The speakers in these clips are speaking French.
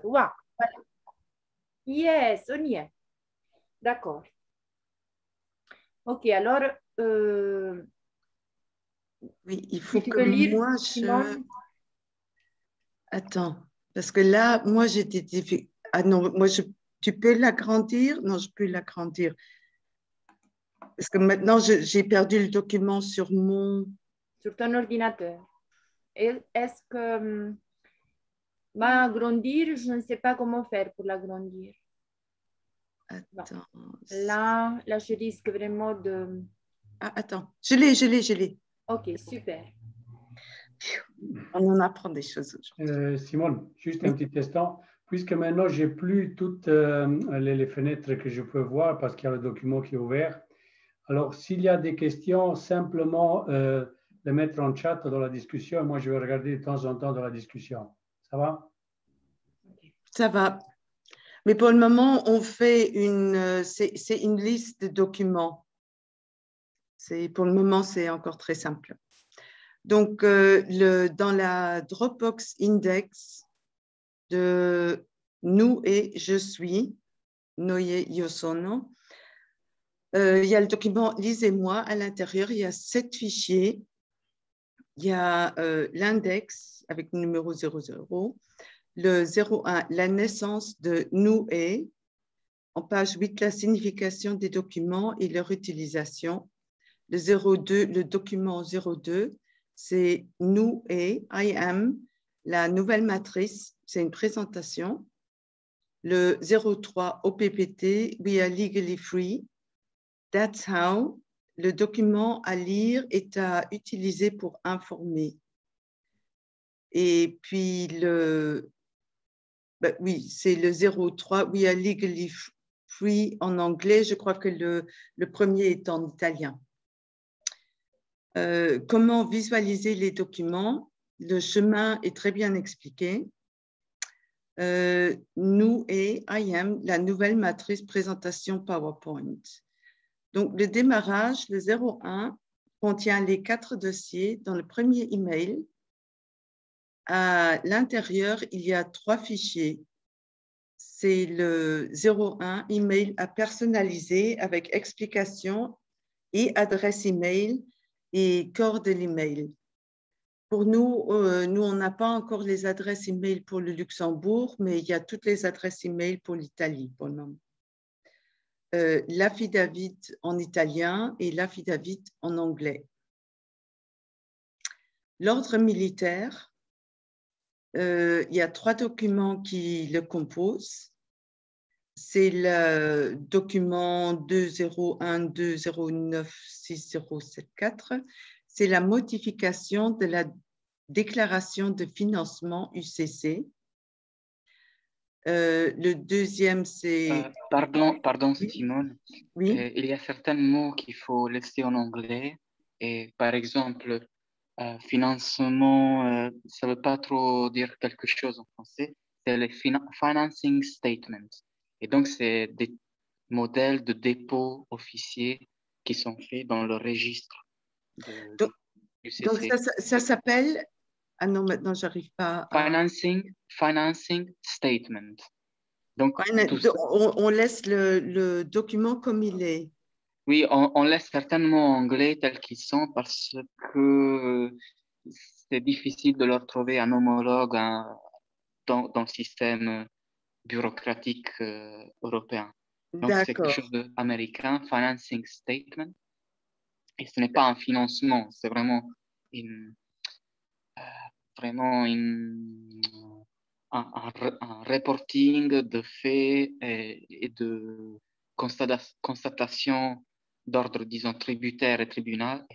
Voilà. Yes, on y est. D'accord. Ok, alors, oui, il faut si tu que veux lire, moi, Simone. Attends, parce que là, moi, j'étais... Ah non, moi, tu peux l'agrandir? Non, je peux l'agrandir. Parce que maintenant, j'ai perdu le document sur mon... Sur ton ordinateur. Est-ce que va agrandir? Je ne sais pas comment faire pour l'agrandir. Attends. Là, je risque vraiment de... Ah, attends, je l'ai. Ok, super. On en apprend des choses aujourd'hui. Simone, juste Oui. une petite question. Puisque maintenant, j'ai plus toutes les fenêtres que je peux voir parce qu'il y a le document qui est ouvert. Alors, s'il y a des questions, simplement les mettre en chat dans la discussion. Et moi, je vais regarder de temps en temps dans la discussion. Ça va? Ça va. Mais pour le moment, on fait c'est une liste de documents. Pour le moment, c'est encore très simple. Donc, dans la Dropbox Index de nous et je suis, Noye Yosono, il y a le document Lisez-moi. À l'intérieur, il y a 7 fichiers. Il y a l'index avec le numéro 00, le 01, la naissance de nous et, en page 8, la signification des documents et leur utilisation. Le 02, le document 02, c'est nous et I am, la nouvelle matrice, c'est une présentation. Le 03, OPPT, we are legally free. That's how, le document à lire est à utiliser pour informer. Et puis, oui, c'est le 03, we are legally free en anglais. Je crois que le premier est en italien. Comment visualiser les documents? Le chemin est très bien expliqué. Nous et I am, la nouvelle matrice présentation PowerPoint. Donc, le démarrage, le 01, contient les 4 dossiers. Dans le premier email, à l'intérieur, il y a 3 fichiers. C'est le 01, email à personnaliser avec explication et adresse email et corps de l'email. Pour nous, on n'a pas encore les adresses email pour le Luxembourg, mais il y a toutes les adresses email pour l'Italie pour le moment. L'affidavit en italien et l'affidavit en anglais. L'ordre militaire, il y a 3 documents qui le composent. C'est le document 201209674. C'est la modification de la déclaration de financement UCC. Le deuxième, c'est... Pardon, Simone. Oui. Il y a certains mots qu'il faut laisser en anglais. Et par exemple, financement, ça ne veut pas trop dire quelque chose en français. C'est le financing statement. Et donc, c'est des modèles de dépôt officiers qui sont faits dans le registre Donc UCC. ça s'appelle... Ah non, maintenant, je n'arrive pas à... Financing statement. Donc, on laisse le document comme il est. Oui, on laisse certainement en anglais tels qu'ils sont parce que c'est difficile de leur trouver un homologue dans le système bureaucratique européen. Donc, c'est quelque chose d'américain, financing statement. Et ce n'est pas un financement, c'est vraiment un reporting de faits et de constatation d'ordre, disons, tributaire et tribunal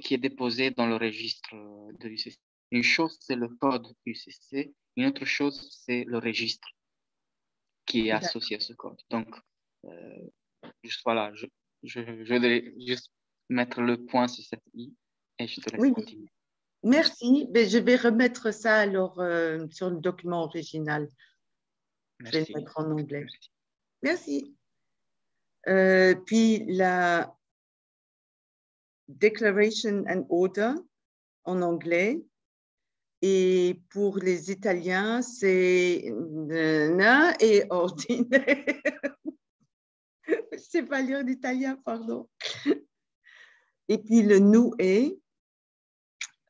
qui est déposé dans le registre de l'UCC. Une chose, c'est le code UCC. Une autre chose, c'est le registre qui est associé à ce code. Donc, juste voilà, je vais juste mettre le point sur cette i et je te laisse continuer. Merci. Mais je vais remettre ça alors sur le document original. Merci. Je vais le mettre en anglais. Merci. Puis la Declaration and Order en anglais. Et pour les Italiens, c'est na et ordinaire. Je ne sais pas lire l'italien, pardon. Et puis le nous et,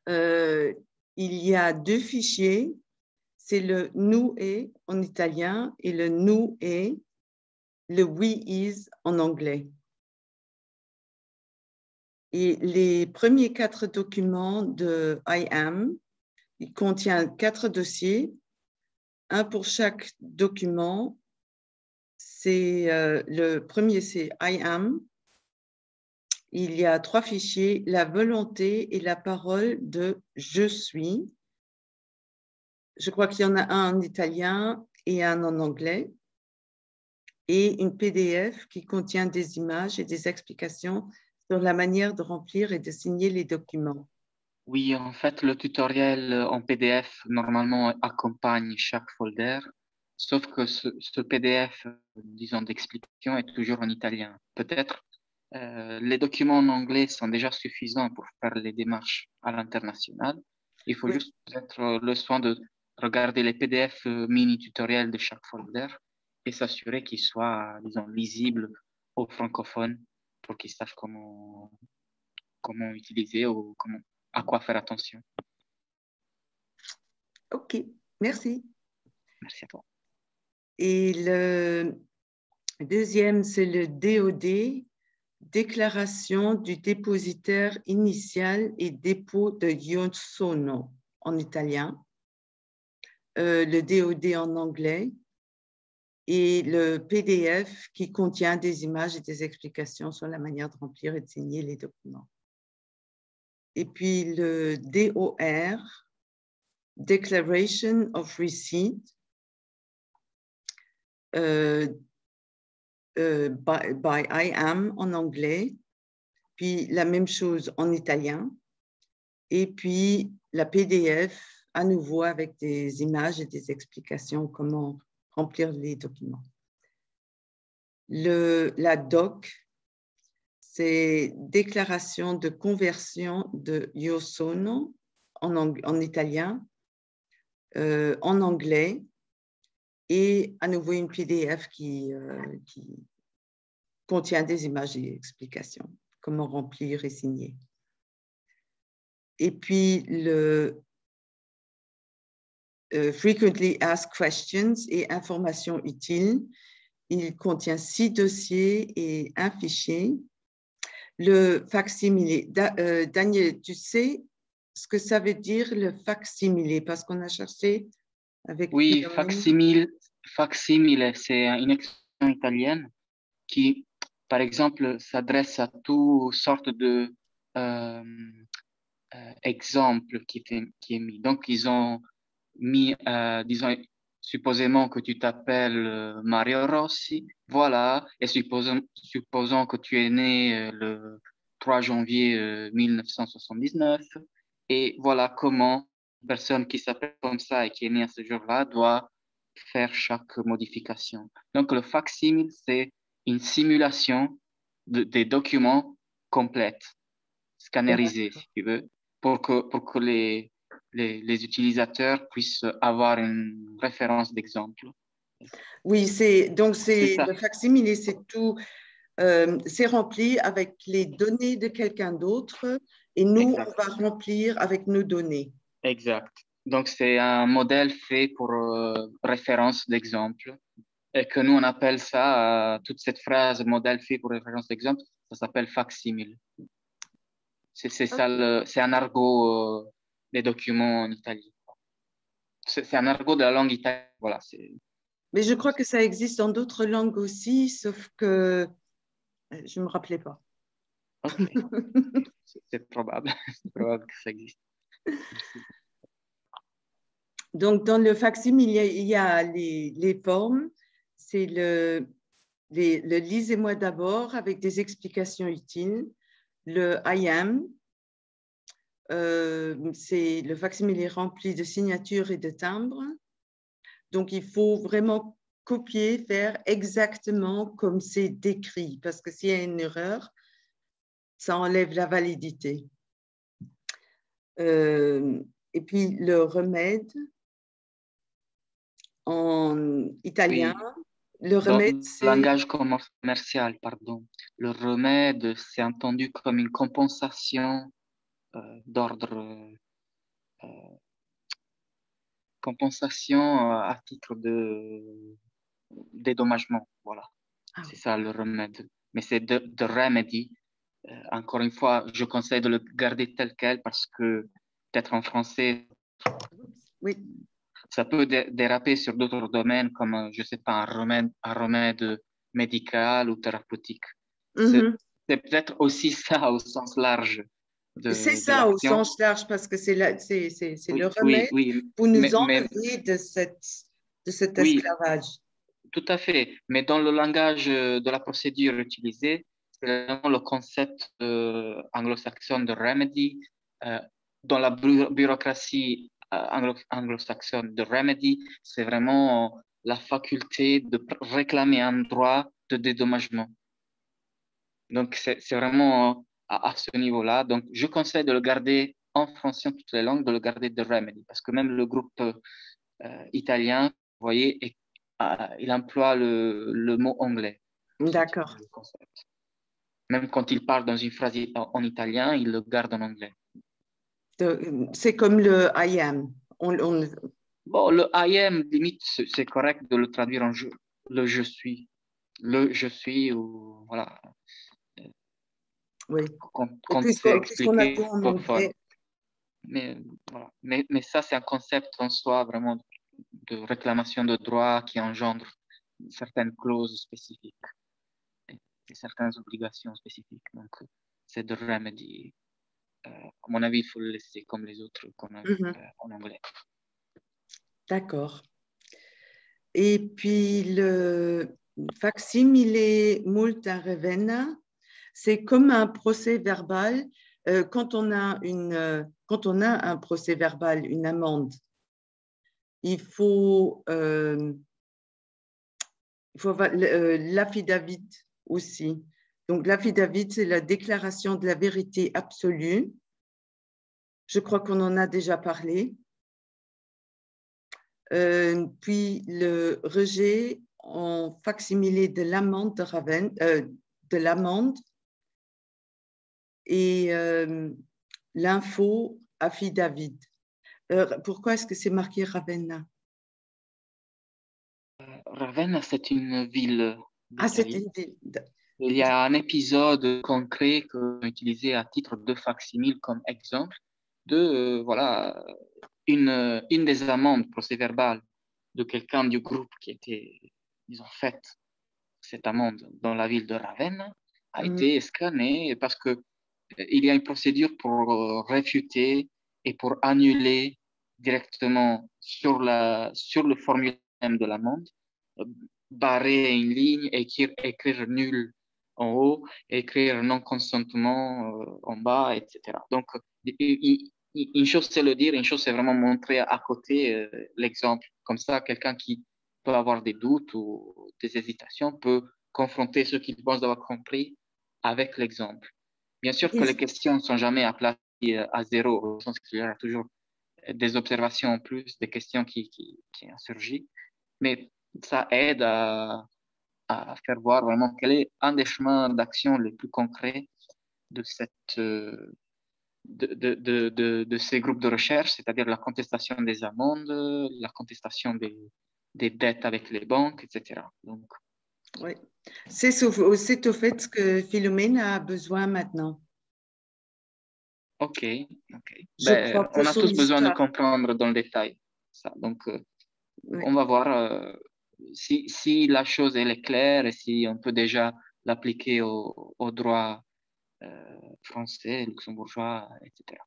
il y a deux fichiers. C'est le nous et en italien et le nous et, le we is en anglais. Et les premiers 4 documents de I am, il contient 4 dossiers, un pour chaque document. Le premier, c'est I am. Il y a 3 fichiers, la volonté et la parole de je suis. Je crois qu'il y en a un en italien et un en anglais. Et une PDF qui contient des images et des explications sur la manière de remplir et de signer les documents. Oui, en fait, le tutoriel en PDF normalement accompagne chaque folder, sauf que ce PDF, disons, d'explication est toujours en italien. Peut-être les documents en anglais sont déjà suffisants pour faire les démarches à l'international. Il faut juste peut-être le soin de regarder les PDF mini-tutoriels de chaque folder et s'assurer qu'ils soient, disons, lisibles aux francophones pour qu'ils sachent comment utiliser ou à quoi faire attention. OK, merci. Merci à toi. Et le deuxième, c'est le DOD, déclaration du dépositaire initial et dépôt de io sono en italien, le DOD en anglais et le PDF qui contient des images et des explications sur la manière de remplir et de signer les documents. Et puis le DOR, Declaration of Receipt, by I am en anglais, puis la même chose en italien, et puis la PDF à nouveau avec des images et des explications comment remplir les documents. La DOC, c'est déclaration de conversion de io sono en italien, en anglais, et à nouveau une PDF qui contient des images et explications, comment remplir et signer. Et puis le Frequently Asked Questions et informations utiles, il contient 6 dossiers et un fichier. Le facsimilé, Daniel, tu sais ce que ça veut dire le facsimilé, parce qu'on a cherché avec... Oui, facsimile, c'est une expression italienne qui, par exemple, s'adresse à toutes sortes de exemples qui est mis. Donc, ils ont mis, disons, supposément que tu t'appelles Mario Rossi, voilà, et supposons que tu es né le 3 janvier 1979, et voilà comment une personne qui s'appelle comme ça et qui est née à ce jour-là doit faire chaque modification. Donc, le facsimile, c'est une simulation des documents complètes, scannerisés, si tu veux, pour que les utilisateurs puissent avoir une référence d'exemple. Oui, donc le facsimilé, c'est tout, c'est rempli avec les données de quelqu'un d'autre et nous, on va remplir avec nos données. Exact. Donc, c'est un modèle fait pour référence d'exemple et que nous, on appelle ça, toute cette phrase, modèle fait pour référence d'exemple, ça s'appelle facsimile. C'est ça, c'est un argot des documents en Italie. C'est un argot de la langue italienne. Voilà, mais je crois que ça existe dans d'autres langues aussi, sauf que je ne me rappelais pas. Okay. C'est probable. C'est probable que ça existe. Donc, dans le facsimile, il y a les formes. C'est le lisez-moi d'abord avec des explications utiles. Le I am, c'est le facsimile rempli de signatures et de timbres. Donc, il faut vraiment copier, faire exactement comme c'est décrit, parce que s'il y a une erreur, ça enlève la validité. et puis le remède en italien. Oui. Le Dans remède, le c'est... langage commercial, pardon, le remède, c'est entendu comme une compensation d'ordre, compensation à titre de dédommagement. Voilà, Ah c'est oui. ça le remède. Mais c'est de remedy. Encore une fois, je conseille de le garder tel quel parce que peut-être en français, Oui. ça peut déraper sur d'autres domaines comme, je sais pas, un remède médical ou thérapeutique. Mhm. C'est peut-être aussi ça au sens large C'est de ça au l'action. sens large parce que c'est le Oui, remède oui, oui, pour nous mais enlever de cet oui, esclavage. tout à fait. Mais dans le langage de la procédure utilisée, c'est vraiment le concept anglo-saxon de remedy. Dans la bureaucratie anglo-saxonne de remedy, c'est vraiment la faculté de réclamer un droit de dédommagement. Donc, c'est vraiment à ce niveau-là. Donc, je conseille de le garder en français, en toutes les langues, de le garder de remedy. Parce que même le groupe italien, vous voyez, il emploie le mot anglais pour ce type D'accord. de concept. Même quand il parle dans une phrase en italien, il le garde en anglais. C'est comme le I am. Bon, le I am, limite, c'est correct de le traduire en le je suis. Le je suis, ou voilà. Oui. Quand c'est Puisqu'on a tout expliqué en parfois. anglais. Mais, voilà. Mais ça, c'est un concept en soi vraiment de réclamation de droit qui engendre certaines clauses spécifiques et certaines obligations spécifiques. Donc, c'est de remedy. À mon avis, il faut le laisser comme les autres qu'on a en anglais. D'accord. Et puis le facsimile multa revenna, c'est comme un procès verbal. Quand on a un procès verbal, une amende, il faut avoir l'affidavit aussi. Donc l'affidavit, c'est la déclaration de la vérité absolue. Je crois qu'on en a déjà parlé. Puis le rejet en facsimilé de l'amende de Ravenne, de l'amende, et l'info affidavit. Pourquoi est-ce que c'est marqué Ravenna? Ravenna, c'est une ville Ah, c'est d'Italie. une ville. Il y a un épisode concret qu'on a utilisé à titre de facsimile comme exemple de voilà, une des amendes procès-verbales de quelqu'un du groupe qui était, disons, fait cette amende dans la ville de Ravenne a été scannée parce que il y a une procédure pour réfuter et pour annuler directement sur le formulaire de l'amende, barrer une ligne, écrire nul en haut, écrire non-consentement en bas, etc. Donc, une chose c'est le dire, une chose c'est vraiment montrer à côté l'exemple. Comme ça, quelqu'un qui peut avoir des doutes ou des hésitations peut confronter ce qu'il pense d'avoir compris avec l'exemple. Bien sûr que les questions ne sont jamais à placer à zéro, au sens qu'il y a toujours des observations en plus, des questions qui surgissent, mais ça aide à faire voir vraiment quel est un des chemins d'action les plus concrets de de ces groupes de recherche, c'est-à-dire la contestation des amendes, la contestation des dettes avec les banques, etc. Donc, oui. C'est au fait que Philomène a besoin maintenant. OK. Je crois pour On a son tous besoin de histoire. comprendre dans le détail ça. Donc, Oui. on va voir si la chose elle est claire et si on peut déjà l'appliquer au droit français, luxembourgeois, etc.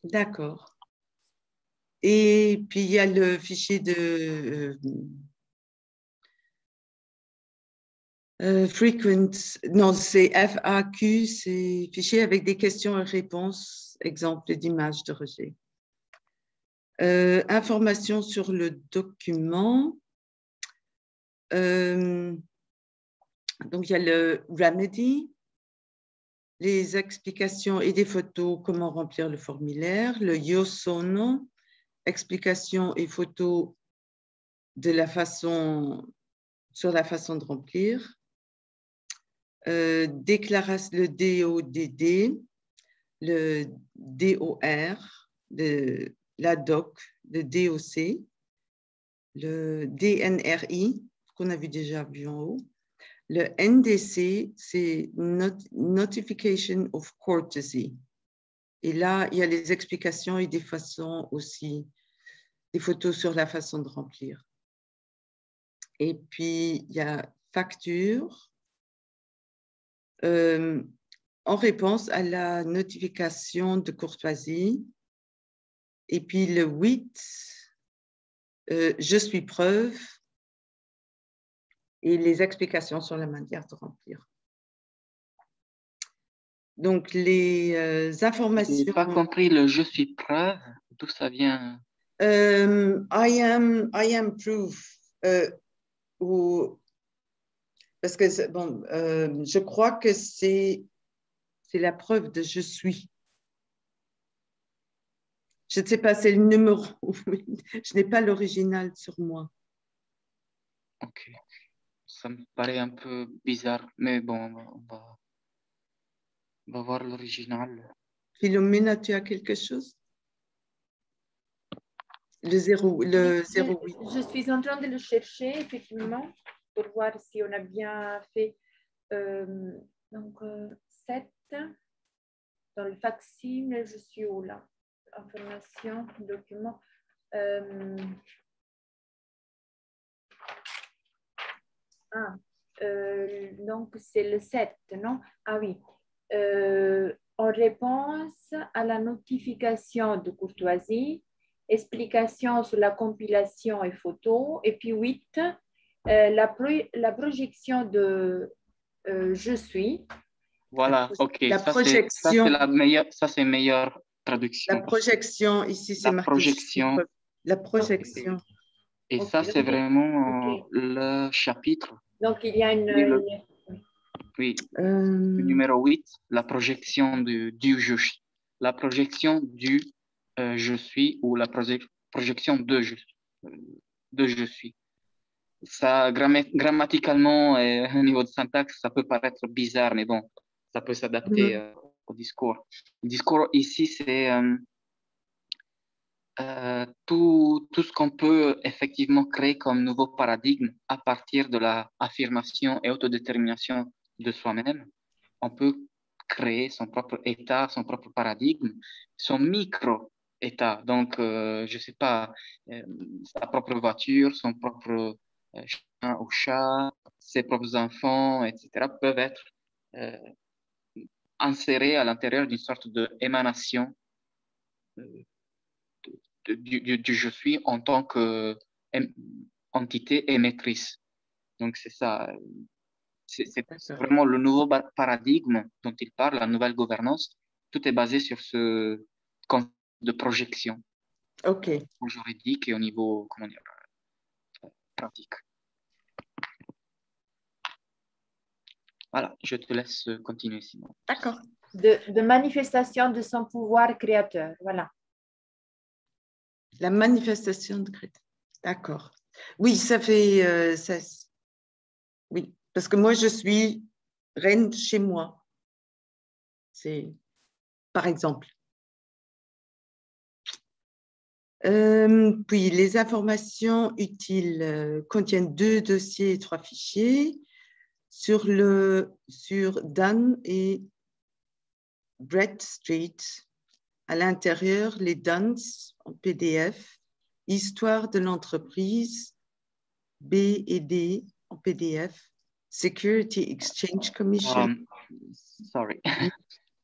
D'accord. Et puis, il y a le fichier de frequent, non, c'est FAQ, c'est fichier avec des questions et réponses, exemple d'images de rejet. Information sur le document. Donc, il y a le remedy. les explications et des photos, comment remplir le formulaire. Le Io sono, explications et photos de la façon, sur la façon de remplir. Déclaration, le DODD, le DOR, la DOC, le DOC, le DNRI, qu'on a déjà vu en haut. Le NDC, c'est Notification of Courtesy. Et là, il y a les explications et des façons aussi, des photos sur la façon de remplir. Et puis, il y a facture. En réponse à la notification de courtoisie. Et puis le 8, je suis preuve et les explications sur la manière de remplir. Donc, les informations... Je n'ai pas compris le « je suis preuve », d'où ça vient? I am proof. Parce que, bon, je crois que c'est la preuve de je suis. Je ne sais pas, c'est le numéro. Je n'ai pas l'original sur moi. Ok. Ça me paraît un peu bizarre, mais bon, on va voir l'original. Philomena, tu as quelque chose? Le 08. Je suis en train de le chercher, effectivement, pour voir si on a bien fait. Donc, 7. Dans le facsimile, je suis où là? Information, document. Donc, c'est le 7, non? Ah oui. En réponse à la notification de courtoisie, explication sur la compilation et photo. Et puis 8, la projection de je suis. Voilà, ok. La ça, projection. c'est la meilleure, ça, c'est meilleure traduction. La projection, ici, c'est marqué. Projection. La projection. Et Okay. ça, c'est vraiment le chapitre. Donc, il y a une... Oui, le numéro 8, la projection du je suis. La projection du je suis ou la projection de je suis. Ça, grammaticalement et au niveau de syntaxe, ça peut paraître bizarre, mais bon, ça peut s'adapter au discours. Le discours ici, c'est tout ce qu'on peut effectivement créer comme nouveau paradigme à partir de la affirmation et autodétermination de soi-même. On peut créer son propre état, son propre paradigme, son micro-état. Donc, je sais pas, sa propre voiture, son propre chien ou chat, ses propres enfants, etc., peuvent être insérés à l'intérieur d'une sorte d'émanation du je suis en tant qu'entité émettrice. Donc, c'est ça. C'est vraiment le nouveau paradigme dont il parle, la nouvelle gouvernance. Tout est basé sur ce concept de projection. OK. Au juridique et au niveau, comment dire, pratique. Voilà, je te laisse continuer, Simon. D'accord. De manifestation de son pouvoir créateur, voilà. La manifestation de créateur. D'accord. Oui, ça fait... oui, parce que moi, je suis reine chez moi. C'est, par exemple. Puis, les informations utiles contiennent 2 dossiers et 3 fichiers sur Dan et Brett Street. À l'intérieur, les Duns en PDF, histoire de l'entreprise, B et D en PDF, Security Exchange Commission. Sorry.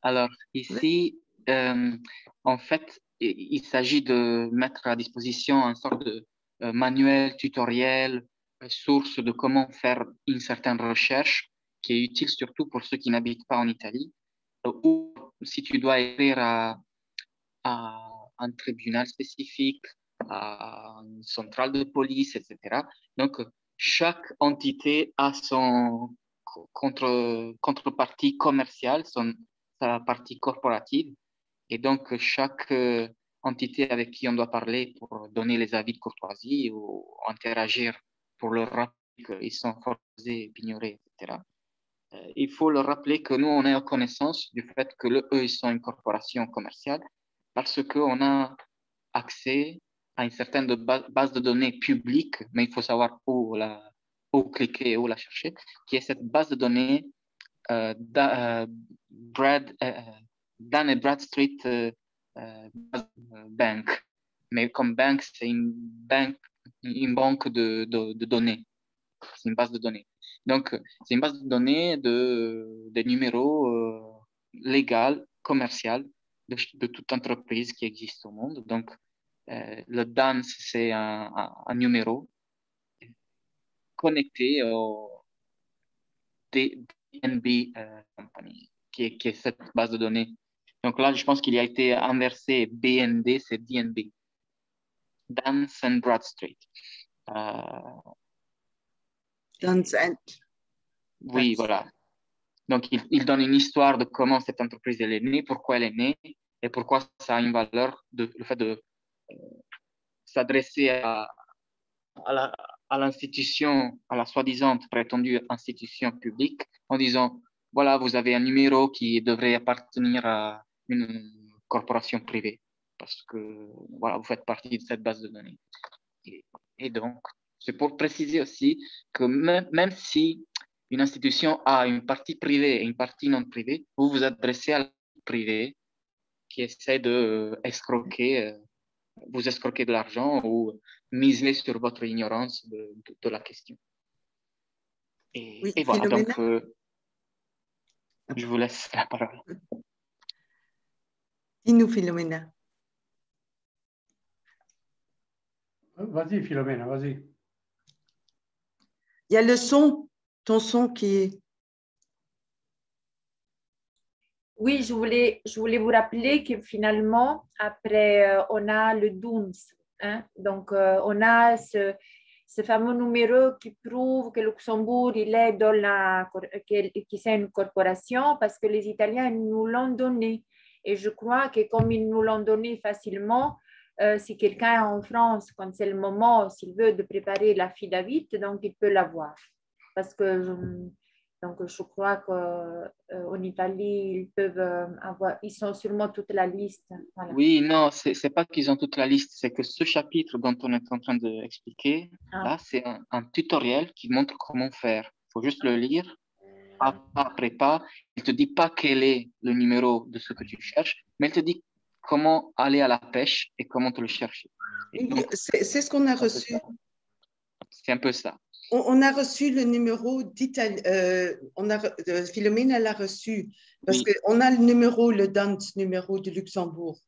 Alors, ici, en fait, il s'agit de mettre à disposition une sorte de manuel, tutoriel, source de comment faire une certaine recherche qui est utile surtout pour ceux qui n'habitent pas en Italie ou si tu dois écrire à un tribunal spécifique, à une centrale de police, etc. Donc, chaque entité a son contrepartie commerciale, sa partie corporative. Et donc, chaque entité avec qui on doit parler pour donner les avis de courtoisie ou interagir pour leur rappeler qu'ils sont forcés, ignorés, etc. Il faut leur rappeler que nous, on est en connaissance du fait que eux, ils sont une corporation commerciale parce qu'on a accès à une certaine base de données publique, mais il faut savoir où cliquer, où la chercher, qui est cette base de données Dun & Bradstreet Bank. Mais comme banque, c'est une banque de données. C'est une base de données. Donc, c'est une base de données des numéros légaux, commerciaux de toute entreprise qui existe au monde. Donc, le DANS, c'est un numéro connecté au DNB Company, qui est cette base de données. Donc là, je pense qu'il a été inversé. BND, c'est DNB. Dun & Bradstreet. Dun & Oui, voilà. Donc, il donne une histoire de comment cette entreprise elle est née, pourquoi elle est née et pourquoi ça a une valeur, le fait de s'adresser à l'institution, à la soi-disant prétendue institution publique, en disant, voilà, vous avez un numéro qui devrait appartenir à une corporation privée, parce que, voilà, vous faites partie de cette base de données. Et donc, c'est pour préciser aussi que même si une institution a une partie privée et une partie non privée, vous vous adressez à la privée qui essaie de vous escroquer de l'argent ou miser sur votre ignorance de la question. Oui, et voilà, Philomena? donc je vous laisse la parole. Dis-nous, Philomena. Vas-y, Philomena, vas-y. Il y a le son, ton son qui est... Oui, je voulais vous rappeler que finalement, après, on a le DUNS. Hein? Donc, on a ce fameux numéro qui prouve que Luxembourg, il est dans que c'est une corporation parce que les Italiens nous l'ont donné. Et je crois que comme ils nous l'ont donné facilement, si quelqu'un est en France, quand c'est le moment, s'il veut de préparer l'affidavit, donc il peut l'avoir. Parce que... Donc, je crois qu'en Italie, ils peuvent avoir, ils sont sûrement toute la liste. Voilà. Oui, non, c'est pas qu'ils ont toute la liste, c'est que ce chapitre dont on est en train d'expliquer, là, c'est un tutoriel qui montre comment faire. Il faut juste le lire, pas après pas. Il ne te dit pas quel est le numéro de ce que tu cherches, mais il te dit comment aller à la pêche et comment te le chercher. C'est ce qu'on a reçu. C'est un peu ça. On a reçu le numéro d'Italie. Philomène, elle l'a reçu parce qu'on a le numéro, le DANT numéro de Luxembourg.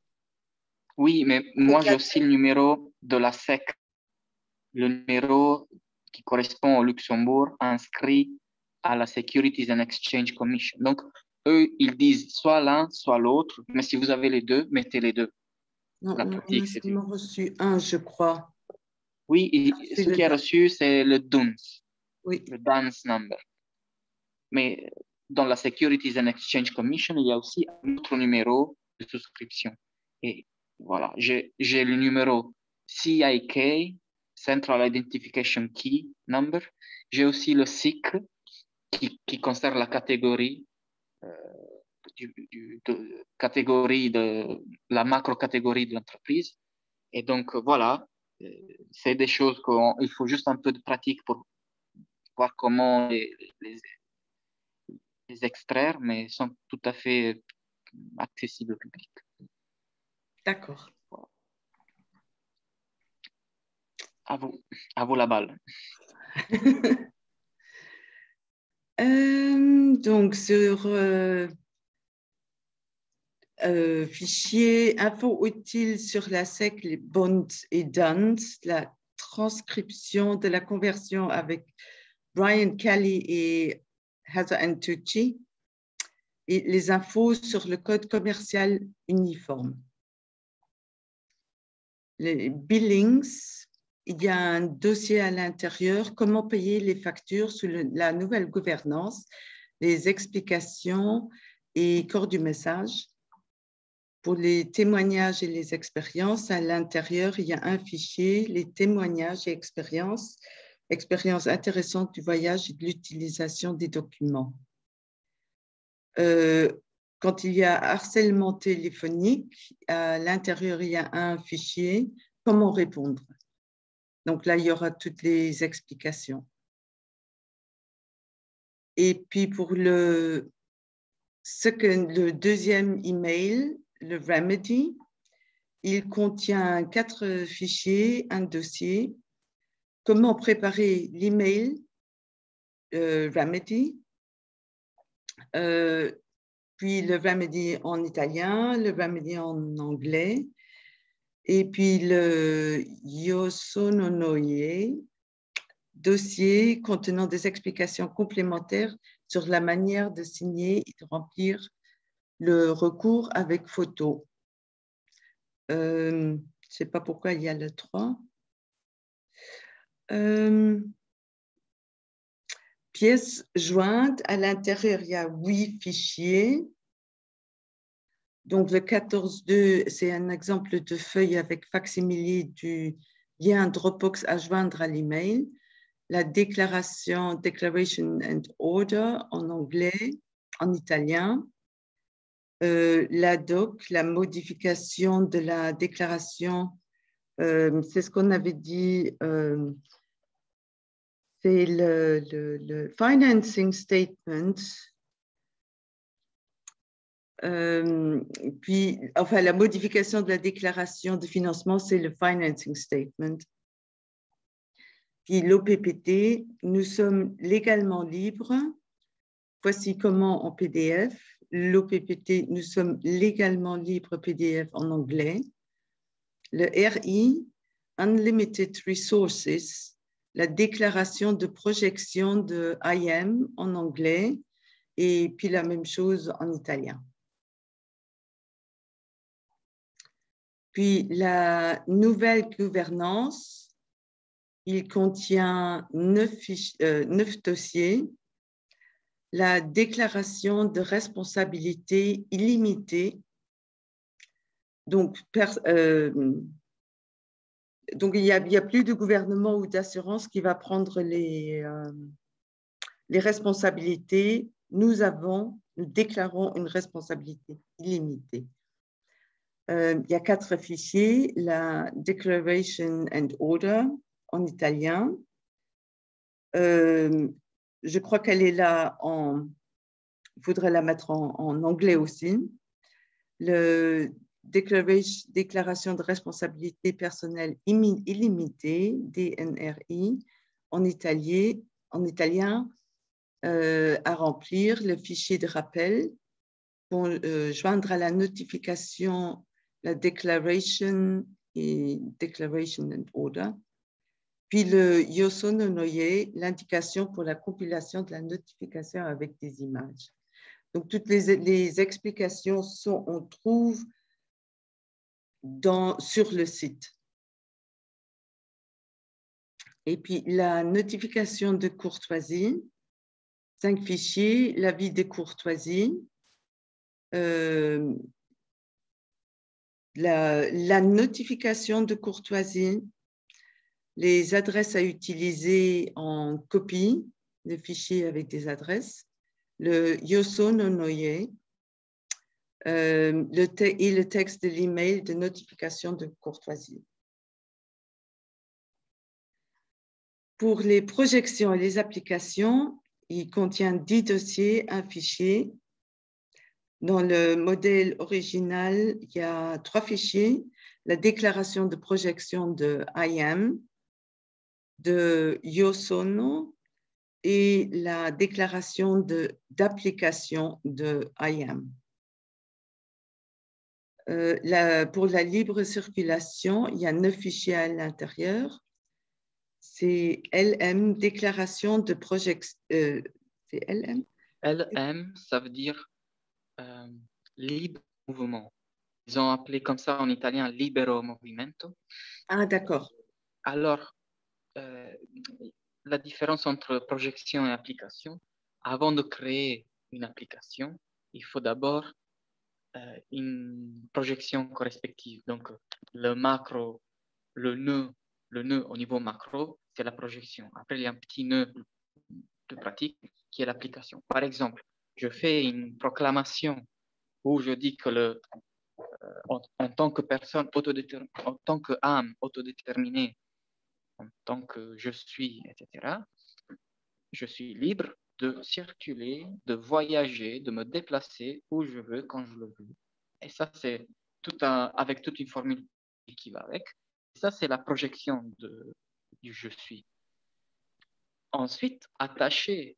Oui, mais moi, j'ai aussi le numéro de la SEC, le numéro qui correspond au Luxembourg inscrit à la Securities and Exchange Commission. Donc, eux, ils disent soit l'un, soit l'autre, mais si vous avez les deux, mettez les deux. Non, on a reçu un, je crois. Oui, ce qui est reçu, c'est le DUNS, oui. Le DUNS number. Mais dans la Securities and Exchange Commission, il y a aussi un autre numéro de souscription. Et voilà, j'ai le numéro CIK, Central Identification Key Number. J'ai aussi le SIC qui concerne la catégorie, la macro-catégorie de l'entreprise. Et donc, voilà, c'est des choses qu'il faut juste un peu de pratique pour voir comment les extraire, mais ils sont tout à fait accessibles au public. D'accord. À vous la balle. Donc, sur fichier info utile sur la SEC, les bonds et DUNS, la transcription de la conversion avec Brian Kelly et Heather Antucci, et les infos sur le code commercial uniforme. Les billings, il y a un dossier à l'intérieur, comment payer les factures sous la nouvelle gouvernance, les explications et corps du message. Pour les témoignages et les expériences, à l'intérieur, il y a un fichier, les témoignages et expériences intéressantes du voyage et de l'utilisation des documents. Quand il y a harcèlement téléphonique, à l'intérieur, il y a un fichier, comment répondre. Donc là, il y aura toutes les explications. Et puis pour le deuxième email, le Remedy, il contient 4 fichiers, un dossier. Comment préparer l'email Remedy, puis le Remedy en italien, le Remedy en anglais, et puis le Io sono Noie, dossier contenant des explications complémentaires sur la manière de signer et de remplir le recours avec photo. Je ne sais pas pourquoi il y a le 3. Pièces jointes, à l'intérieur, il y a 8 fichiers. Donc, le 14.2, c'est un exemple de feuille avec facsimilé du lien Dropbox à joindre à l'email. La déclaration, Declaration and Order en anglais, en italien. La doc, la modification de la déclaration, c'est ce qu'on avait dit, c'est le financing statement. Puis, enfin, la modification de la déclaration de financement, c'est le financing statement. Puis l'OPPT, nous sommes légalement libres. Voici comment en PDF. L'OPPT, nous sommes légalement libres PDF en anglais. Le RI, Unlimited Resources, la déclaration de projection de IM en anglais, et puis la même chose en italien. Puis la nouvelle gouvernance, il contient 9 dossiers. La déclaration de responsabilité illimitée. Donc il n'y a plus de gouvernement ou d'assurance qui va prendre les responsabilités. Nous déclarons une responsabilité illimitée. Il y a 4 fichiers, la Declaration and Order en italien. Je crois qu'elle est là il faudrait la mettre en anglais aussi. Le Déclaration de responsabilité personnelle illimitée, DNRI, en italien, à remplir. Le fichier de rappel pour joindre à la notification la Declaration and Order. Puis le Io sono Noie, l'indication pour la compilation de la notification avec des images. Donc, toutes les explications on trouve sur le site. Et puis, la notification de courtoisie, 5 fichiers, l'avis de courtoisie, la notification de courtoisie, les adresses à utiliser en copie, les fichiers avec des adresses, le Io sono Noie, et le texte de l'email de notification de courtoisie. Pour les projections et les applications, il contient 10 dossiers, un fichier. Dans le modèle original, il y a 3 fichiers, la déclaration de projection de IAM, de Io sono et la déclaration d'application de IAM. Pour la libre circulation, il y a 9 fichiers à l'intérieur. C'est LM, déclaration de projection. C'est LM? LM, ça veut dire libre mouvement. Ils ont appelé comme ça en italien libero movimento. Ah, d'accord. Alors, la différence entre projection et application, avant de créer une application, il faut d'abord une projection correspective. Donc, le macro, le nœud au niveau macro, c'est la projection. Après, il y a un petit nœud de pratique qui est l'application. Par exemple, je fais une proclamation où je dis que en tant que personne autodéterminée, en tant qu'âme autodéterminée, en tant que je suis, etc., je suis libre de circuler, de voyager, de me déplacer où je veux, quand je le veux. Et ça, c'est avec toute une formule qui va avec. Ça, c'est la projection du je suis. Ensuite, attaché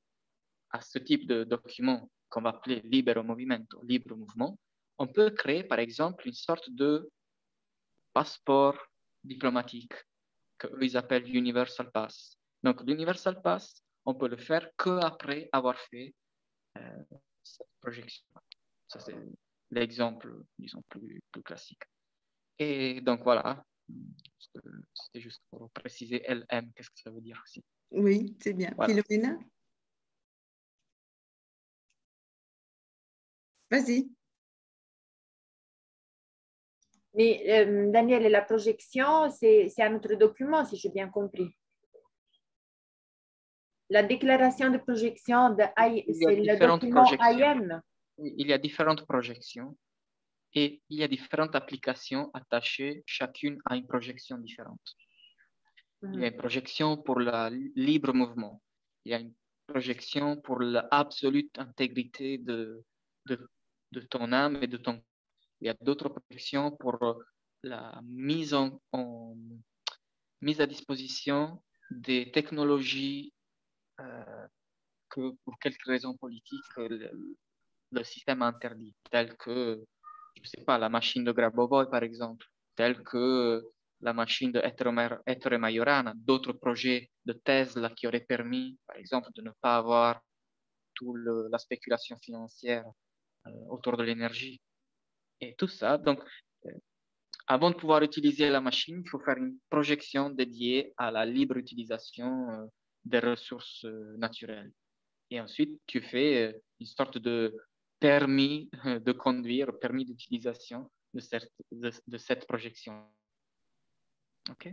à ce type de document qu'on va appeler libero movimento, libre mouvement, on peut créer, par exemple, une sorte de passeport diplomatique qu'ils appellent Universal Pass. Donc, l'Universal Pass, on peut le faire qu'après avoir fait cette projection. Ça, c'est l'exemple, disons, plus classique. Et donc, voilà, c'était juste pour préciser LM, qu'est-ce que ça veut dire aussi. Oui, c'est bien. Voilà. Philomena? Vas-y. Mais Daniel, la projection, c'est un autre document, si j'ai bien compris. La déclaration de projection, c'est le document IM. Il y a différentes projections et il y a différentes applications attachées, chacune à une projection différente. Il y a une projection pour le libre mouvement. Il y a une projection pour l'absolue intégrité de ton âme et de ton. Il y a d'autres projections pour la mise à disposition des technologies que pour quelques raisons politiques le système interdit, telles que, je ne sais pas, la machine de Grabovoi, par exemple, telles que la machine de Ettore Majorana, d'autres projets de Tesla qui auraient permis, par exemple, de ne pas avoir toute la spéculation financière autour de l'énergie. Et tout ça, donc, avant de pouvoir utiliser la machine, il faut faire une projection dédiée à la libre utilisation des ressources naturelles. Et ensuite, tu fais une sorte de permis de conduire, permis d'utilisation de cette projection. OK?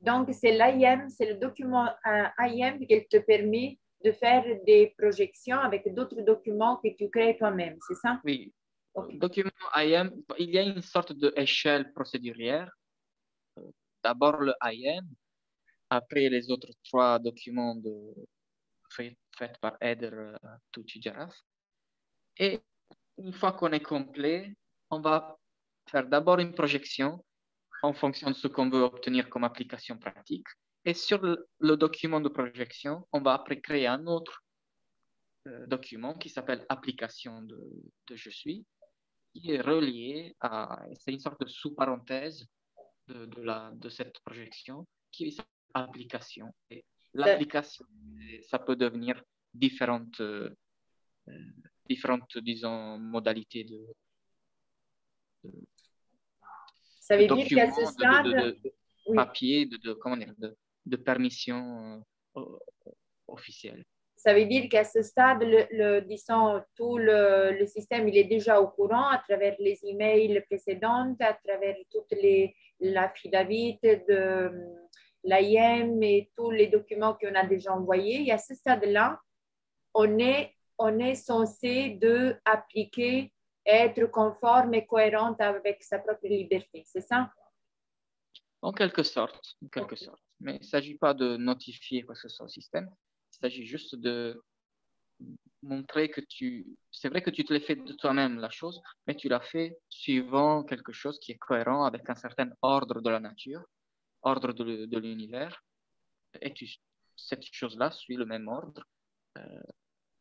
Donc, c'est l'IM, c'est le document IM qui te permet de faire des projections avec d'autres documents que tu crées toi-même, c'est ça? Oui. Okay. Document IM, il y a une sorte d'échelle procédurière. D'abord le IM, après les autres 3 documents faits par Eder Tucci-Jaraf. Et une fois qu'on est complet, on va faire d'abord une projection en fonction de ce qu'on veut obtenir comme application pratique. Et sur le document de projection, on va après créer un autre document qui s'appelle application de je suis, qui est relié à, c'est une sorte de sous-parenthèse de cette projection qui est application. Et l'application, ça peut devenir différentes, disons, modalités de ça veut dire qu'à ce stade, de papier, comment dire, de permission officielle. Ça veut dire qu'à ce stade, disons, tout le système, il est déjà au courant à travers les emails précédentes, à travers toutes l'affidavit de l'AIM et tous les documents qu'on a déjà envoyés. Et à ce stade-là, on est censé appliquer, être conforme et cohérent avec sa propre liberté, c'est ça? En quelque sorte, Mais il ne s'agit pas de notifier quoi que ce soit au système. Il s'agit juste de montrer que c'est vrai que tu te l'as fait de toi-même la chose, mais tu l'as fait suivant quelque chose qui est cohérent avec un certain ordre de la nature, ordre de l'univers, et cette chose-là suit le même ordre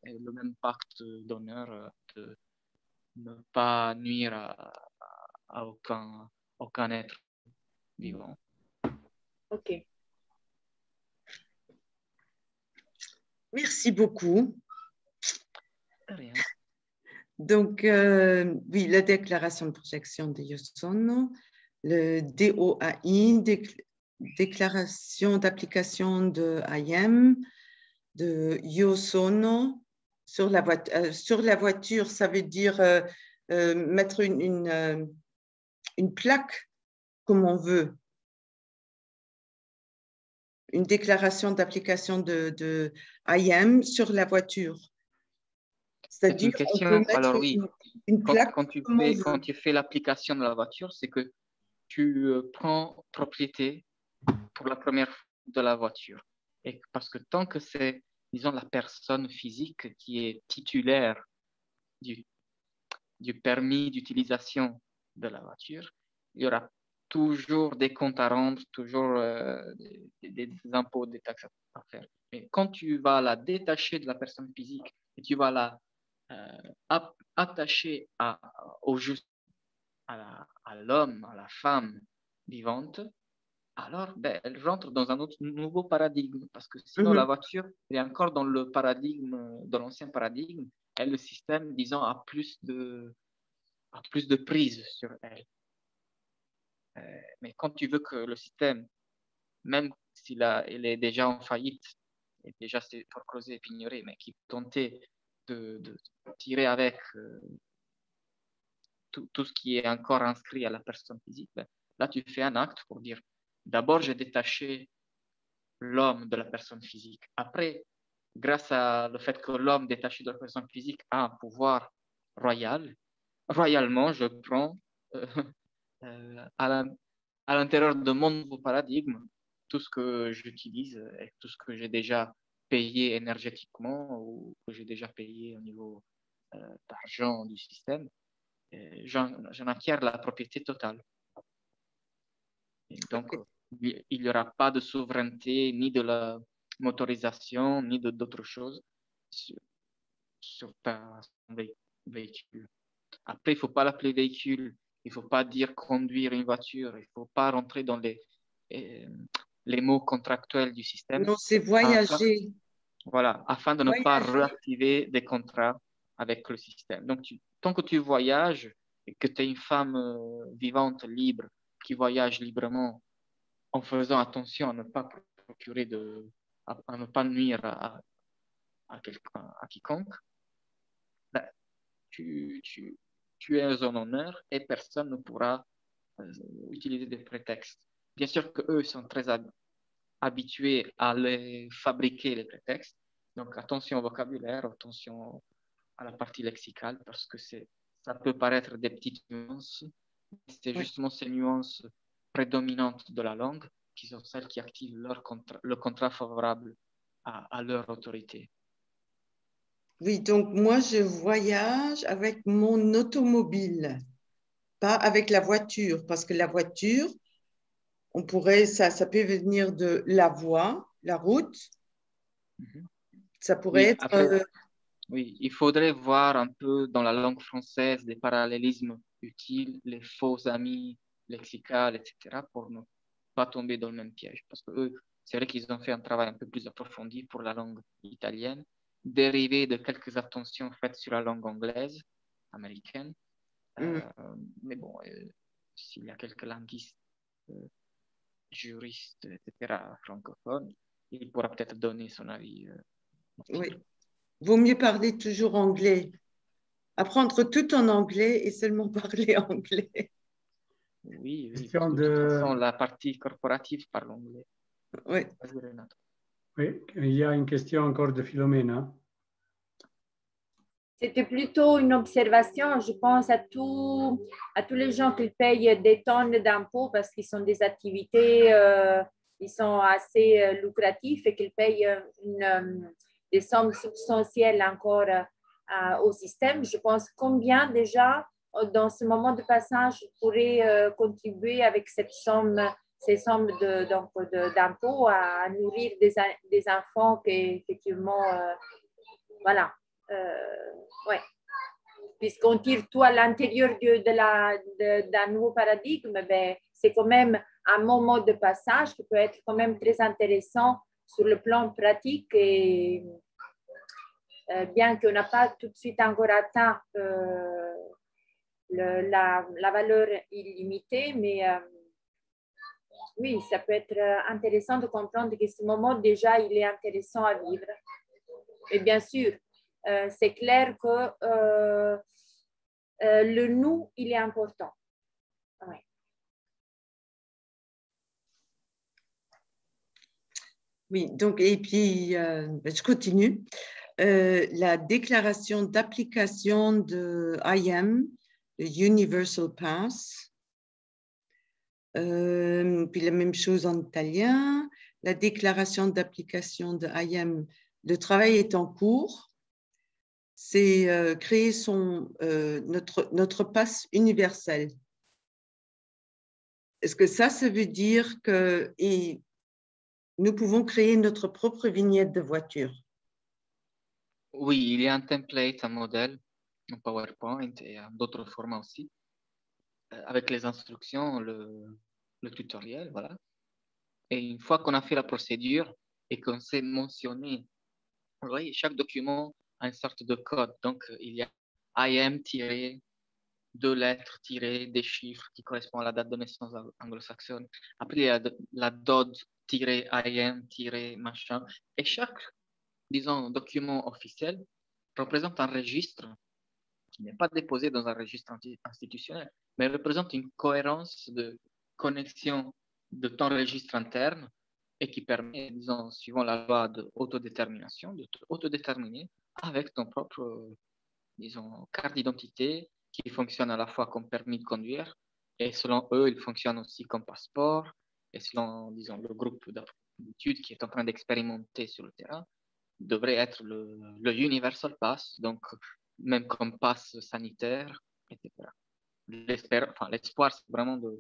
et le même pacte d'honneur de ne pas nuire à aucun être vivant. Ok. Merci beaucoup. Rien. Donc, oui, la déclaration de projection de Io Sono, le DOAI, déclaration d'application de IM, de Io Sono, sur la voiture, ça veut dire mettre une plaque comme on veut. Une déclaration d'application de IAM sur la voiture. C'est une question. Alors oui, une plaque quand tu fais l'application de la voiture, c'est que tu prends propriété pour la première fois de la voiture. Et parce que tant que c'est, disons, la personne physique qui est titulaire du permis d'utilisation de la voiture, il y aura toujours des comptes à rendre, toujours des impôts, des taxes à faire. Mais quand tu vas la détacher de la personne physique et tu vas la attacher au juste, à l'homme, à la femme vivante, alors elle rentre dans un autre nouveau paradigme. Parce que sinon, la voiture est encore dans le paradigme, dans l'ancien paradigme, et le système, disons, a plus de prise sur elle. Mais quand tu veux que le système, même s'il est déjà en faillite, et déjà c'est foreclosé et pignoré, mais qui tentait de tirer avec tout ce qui est encore inscrit à la personne physique, là tu fais un acte pour dire, d'abord j'ai détaché l'homme de la personne physique. Après, grâce à le fait que l'homme détaché de la personne physique a un pouvoir royalement, je prends à l'intérieur de mon nouveau paradigme tout ce que j'utilise et tout ce que j'ai déjà payé énergétiquement ou que j'ai déjà payé au niveau d'argent du système, j'en acquiers la propriété totale. Et donc, il n'y aura pas de souveraineté ni de la motorisation ni d'autres choses sur ta véhicule. Après, il ne faut pas l'appeler véhicule, il ne faut pas dire conduire une voiture, il ne faut pas rentrer dans les mots contractuels du système. Non, c'est voyager. Voilà, afin de ne pas réactiver des contrats avec le système. Donc, tant que tu voyages et que tu es une femme vivante, libre, qui voyage librement, en faisant attention à ne pas procurer à ne pas nuire à quiconque, ben, tu es en honneur et personne ne pourra utiliser des prétextes. Bien sûr qu'eux sont très habitués à les fabriquer, les prétextes. Donc, attention au vocabulaire, attention à la partie lexicale, parce que ça peut paraître des petites nuances. C'est justement ces nuances prédominantes de la langue qui sont celles qui activent le contrat favorable à leur autorité. Oui, donc moi, je voyage avec mon automobile, pas avec la voiture, parce que la voiture, on pourrait, ça peut venir de la voie, la route. Ça pourrait être... Après, oui, il faudrait voir un peu dans la langue française des parallélismes utiles, les faux amis lexicales, etc., pour ne pas tomber dans le même piège. Parce que eux, c'est vrai qu'ils ont fait un travail un peu plus approfondi pour la langue italienne, dérivé de quelques attentions faites sur la langue anglaise, américaine. Mais bon, s'il y a quelques linguistes, juristes, etc., francophones, il pourra peut-être donner son avis. Oui. Vaut mieux parler toujours anglais. Apprendre tout en anglais et seulement parler anglais. Oui, parce que de toute façon, la partie corporative parle anglais. Oui. Oui, il y a une question encore de Philomena. C'était plutôt une observation, je pense, à tous les gens qui payent des tonnes d'impôts parce qu'ils sont des activités, ils sont assez lucratifs et qu'ils payent des sommes substantielles encore au système. Je pense combien déjà, dans ce moment de passage, pourrait contribuer avec ces sommes d'impôts à nourrir des enfants qui, effectivement, voilà. Ouais. Puisqu'on tire tout à l'intérieur d'un nouveau paradigme, ben, c'est quand même un moment de passage qui peut être quand même très intéressant sur le plan pratique et bien qu'on n'a pas tout de suite encore atteint la valeur illimitée, mais oui, ça peut être intéressant de comprendre que ce moment déjà, il est intéressant à vivre. Et bien sûr, c'est clair que le nous, il est important. Ouais. Oui, donc, et puis, je continue. La déclaration d'application de IAM, le Universal Pass. Puis la même chose en italien. La déclaration d'application de IAM, le travail est en cours. C'est créer notre pass universel. Est-ce que ça veut dire que nous pouvons créer notre propre vignette de voiture? Oui, il y a un template, un modèle, un PowerPoint et d'autres formats aussi, avec les instructions, le tutoriel, voilà. Et une fois qu'on a fait la procédure et qu'on sait mentionner, vous voyez, chaque document a une sorte de code. Donc, il y a IM- deux lettres tirées des chiffres qui correspondent à la date de naissance anglo-saxonne. Après, il y a la DOD-IM- machin. Et chaque, disons, document officiel représente un registre qui n'est pas déposé dans un registre institutionnel, mais représente une cohérence de connexion de ton registre interne et qui permet, disons, suivant la loi d'autodétermination, de t'autodéterminer avec ton propre, disons, carte d'identité qui fonctionne à la fois comme permis de conduire et selon eux, il fonctionne aussi comme passeport et selon, disons, le groupe d'études qui est en train d'expérimenter sur le terrain, devrait être le Universal Pass, donc même comme passe sanitaire, etc. L'espoir, c'est vraiment de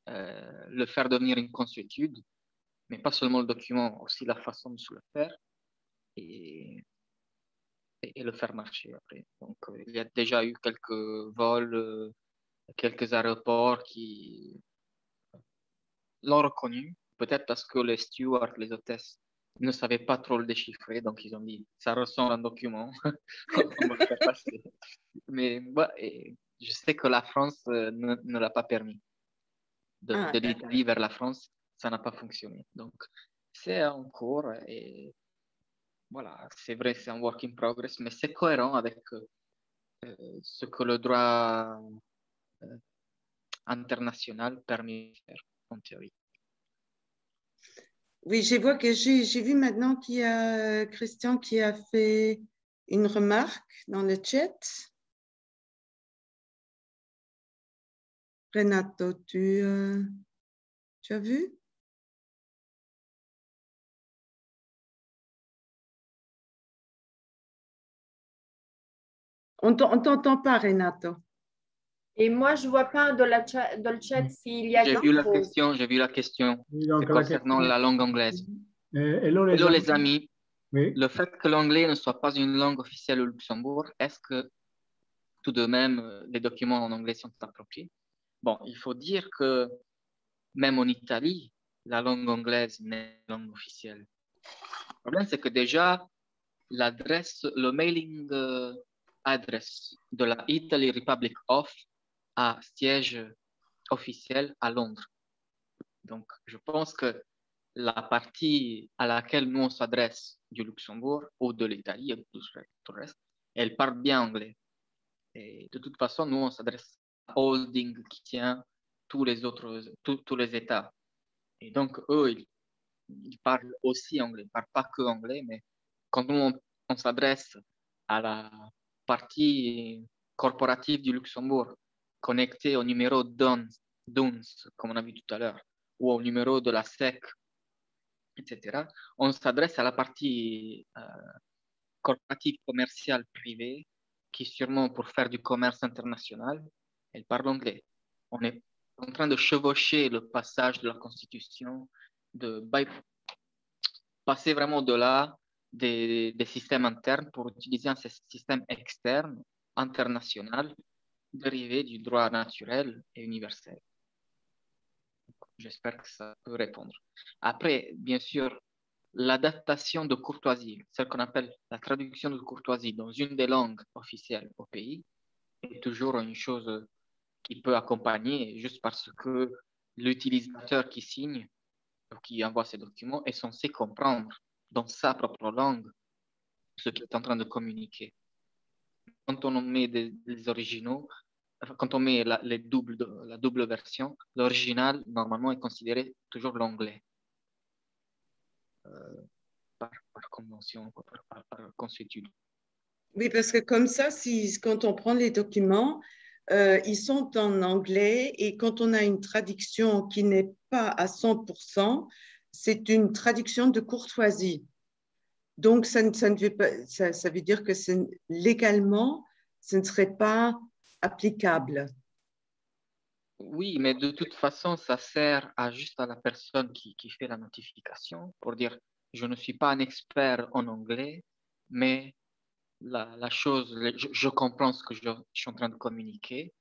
le faire devenir une consuétude, mais pas seulement le document, aussi la façon de se le faire et le faire marcher après. Donc, il y a déjà eu quelques vols, quelques aéroports qui l'ont reconnu, peut-être parce que les stewards, les hôtesses, ne savaient pas trop le déchiffrer, donc ils ont dit ça ressemble à un document, on va le faire passer. Mais je sais que la France ne l'a pas permis. De l'Italie vers la France, ça n'a pas fonctionné. Donc, c'est en cours et voilà, c'est vrai, c'est un work in progress, mais c'est cohérent avec ce que le droit international permet de faire en théorie. Oui, j'ai vu maintenant qu'il y a Christian qui a fait une remarque dans le chat. Renato, tu as vu? On t'entend pas, Renato. Et moi, je ne vois pas dans le chat s'il y a J'ai vu la question concernant la langue anglaise. Hello les amis. Oui. Le fait que l'anglais ne soit pas une langue officielle au Luxembourg, est-ce que tout de même les documents en anglais sont appropriés? Bon, il faut dire que même en Italie, la langue anglaise n'est pas une langue officielle. Le problème, c'est que déjà, l'adresse, le mailing address de la Italy Republic of a siège officiel à Londres. Donc, je pense que la partie à laquelle nous on s'adresse du Luxembourg ou de l'Italie et tout le reste, elle parle bien anglais. Et de toute façon, nous on s'adresse à holding qui tient tous les autres, tous les États. Et donc, eux, ils parlent aussi anglais. Ils ne parlent pas que anglais, mais quand nous on s'adresse à la partie corporative du Luxembourg, connectée au numéro DUNS, comme on a vu tout à l'heure, ou au numéro de la SEC, etc., on s'adresse à la partie corporative commerciale privée qui, sûrement pour faire du commerce international, elle parle anglais. On est en train de chevaucher le passage de la Constitution, de passer vraiment au-delà des systèmes internes pour utiliser un système externe, international, dérivé du droit naturel et universel. J'espère que ça peut répondre. Après, bien sûr, l'adaptation de courtoisie, ce qu'on appelle la traduction de courtoisie dans une des langues officielles au pays, est toujours une chose qui peut accompagner juste parce que l'utilisateur qui signe ou qui envoie ces documents est censé comprendre dans sa propre langue ce qui est en train de communiquer. Quand on met des originaux, quand on met la double version, l'original, normalement, est considéré toujours l'anglais. Par convention, par consuétude. Oui, parce que comme ça, quand on prend les documents, ils sont en anglais et quand on a une traduction qui n'est pas à 100%, c'est une traduction de courtoisie. Donc, ça veut dire que légalement, ce ne serait pas applicable. Oui, mais de toute façon, ça sert juste à la personne qui fait la notification pour dire je ne suis pas un expert en anglais, mais la chose, je comprends ce que je suis en train de communiquer.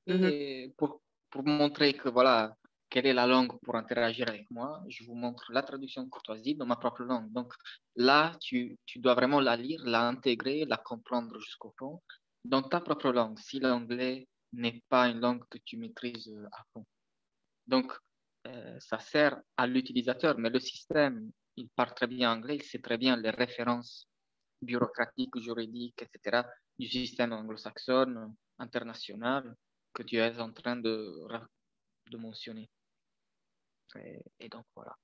Et pour montrer que voilà, quelle est la langue pour interagir avec moi, je vous montre la traduction de courtoisie dans ma propre langue. Donc là, tu dois vraiment la lire, la intégrer, la comprendre jusqu'au fond dans ta propre langue, si l'anglais n'est pas une langue que tu maîtrises à fond. Donc, ça sert à l'utilisateur, mais le système, il parle très bien anglais, il sait très bien les références bureaucratiques, juridiques, etc., du système anglo-saxon, international, que tu es en train de mentionner. Et donc, voilà.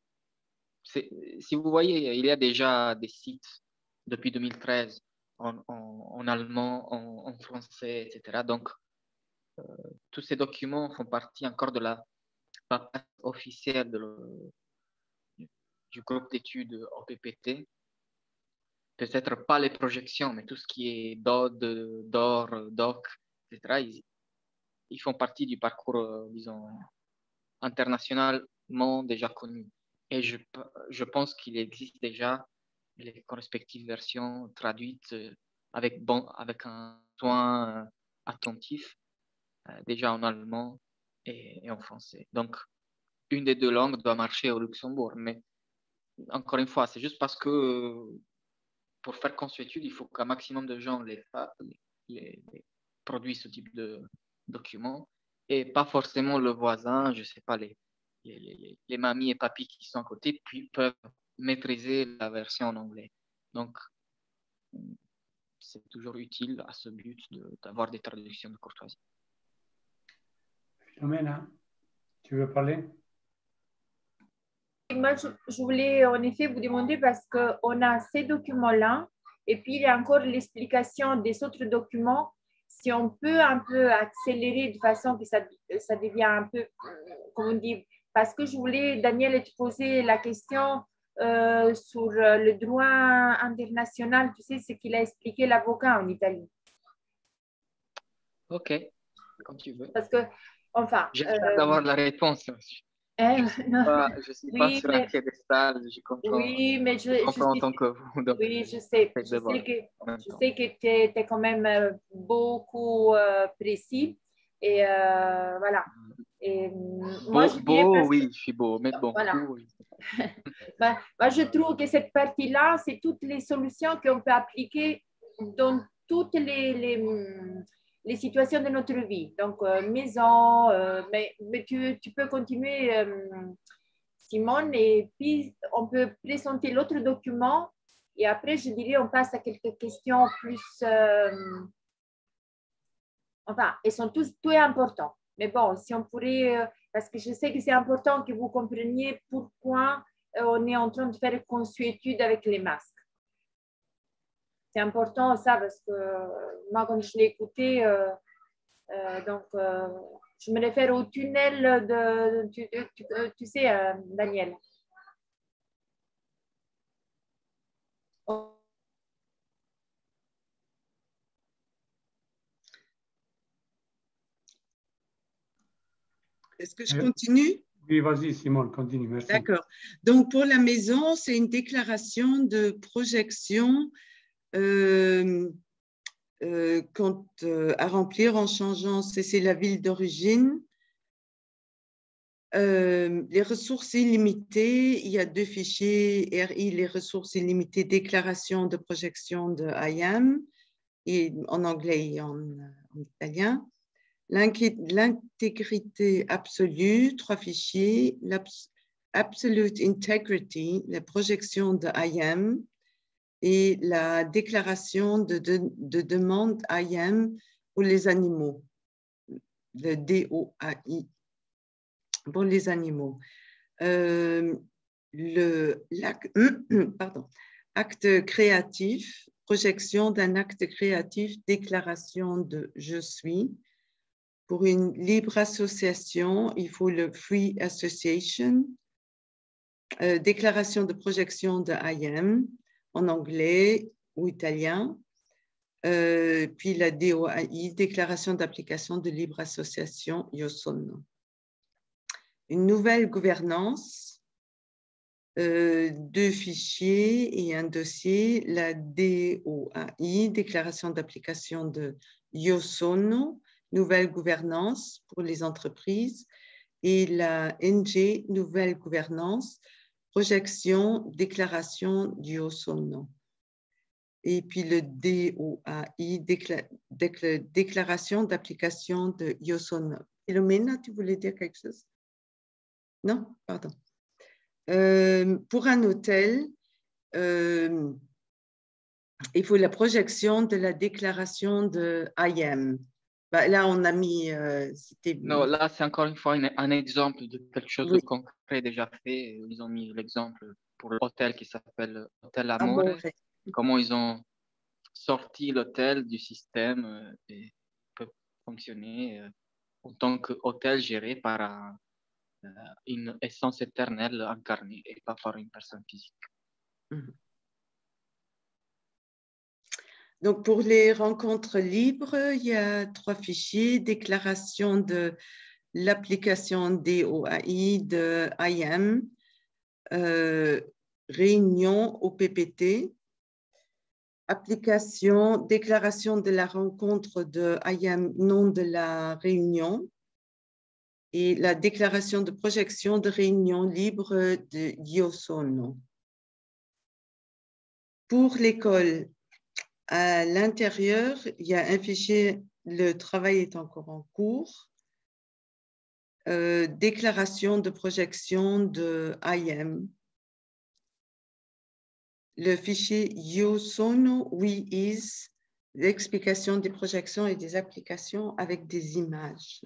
Si vous voyez, il y a déjà des sites depuis 2013 en allemand, en français, etc. Donc, tous ces documents font partie encore de la paperasse officielle du groupe d'études OPPT. Peut-être pas les projections, mais tout ce qui est DOD, DOR, DOC, etc., ils font partie du parcours, disons, internationalement déjà connu. Et je pense qu'il existe déjà les respectives versions traduites avec un soin attentif, déjà en allemand et en français. Donc, une des deux langues doit marcher au Luxembourg. Mais encore une fois, c'est juste parce que pour faire consuétude, il faut qu'un maximum de gens les produisent ce type de documents et pas forcément le voisin, je ne sais pas, les mamies et papis qui sont à côté, puis peuvent maîtriser la version en anglais. Donc, c'est toujours utile à ce but d'avoir des traductions de courtoisie. Philomena, tu veux parler? Moi, je voulais en effet vous demander parce qu'on a ces documents-là et puis il y a encore l'explication des autres documents. Si on peut un peu accélérer de façon que ça devient un peu, comment on dit, parce que je voulais, Daniel, te poser la question sur le droit international, tu sais, ce qu'il a expliqué l'avocat en Italie. Ok, quand tu veux. Parce que, enfin... J'espère d'avoir la réponse. Je suis pas sur un piédestal, je comprends. Oui, mais je comprends autant que vous. Donc, oui, je sais que tu es quand même beaucoup précis. Et voilà. Et, moi, je dirais oui, je suis beau, mais bon. Voilà. Moi, je trouve que cette partie-là, c'est toutes les solutions qu'on peut appliquer dans toutes les situations de notre vie. Donc, maison, mais tu peux continuer, Simone, et puis on peut présenter l'autre document et après, je dirais, on passe à quelques questions plus... enfin, elles sont tout est important. Mais bon, si on pourrait... parce que je sais que c'est important que vous compreniez pourquoi on est en train de faire une consuétude avec les masques. C'est important ça parce que moi, quand je l'ai écouté, donc je me réfère au tunnel de... Tu sais, Daniel. Est-ce que je continue? Oui, vas-y, Simone, continue, merci. D'accord. Donc, pour la maison, c'est une déclaration de projection à remplir en changeant, c'est la ville d'origine. Les ressources illimitées, il y a deux fichiers, RI, les ressources illimitées, déclaration de projection de IAM, et en anglais et en italien. L'intégrité absolue, 3 fichiers, l'absolute integrity, la projection de IAM, et la déclaration de demande IAM pour les animaux, le DOAI pour les animaux. Acte créatif, projection d'un acte créatif, déclaration de « je suis ». Pour une libre association, il faut le Free Association, déclaration de projection de IAM en anglais ou italien, puis la DOAI, déclaration d'application de libre association Io Sono. Une nouvelle gouvernance, 2 fichiers et un dossier, la DOAI, déclaration d'application de Io Sono, nouvelle gouvernance pour les entreprises, et la NG, nouvelle gouvernance, projection, déclaration Io Sono. Et puis le DOAI, déclaration d'application de Io Sono. Philomena, tu voulais dire quelque chose? Non, pardon. Pour un hôtel, il faut la projection de la déclaration de IAM. Bah, là, on a mis... non, là, c'est encore une fois un exemple de quelque chose oui. de concret déjà fait. Ils ont mis l'exemple pour l'hôtel qui s'appelle Hôtel Amore. Comment ils ont sorti l'hôtel du système et peut fonctionner en tant qu'hôtel géré par une essence éternelle incarnée et pas par une personne physique. Donc, pour les rencontres libres, il y a 3 fichiers, déclaration de l'application DOAI de IAM, réunion au PPT, application, déclaration de la rencontre de IAM, nom de la réunion, et la déclaration de projection de réunion libre de Io Sono. Pour l'école, à l'intérieur, il y a un fichier, le travail est encore en cours, déclaration de projection de IAM. Le fichier Io Sono, We Is, l'explication des projections et des applications avec des images.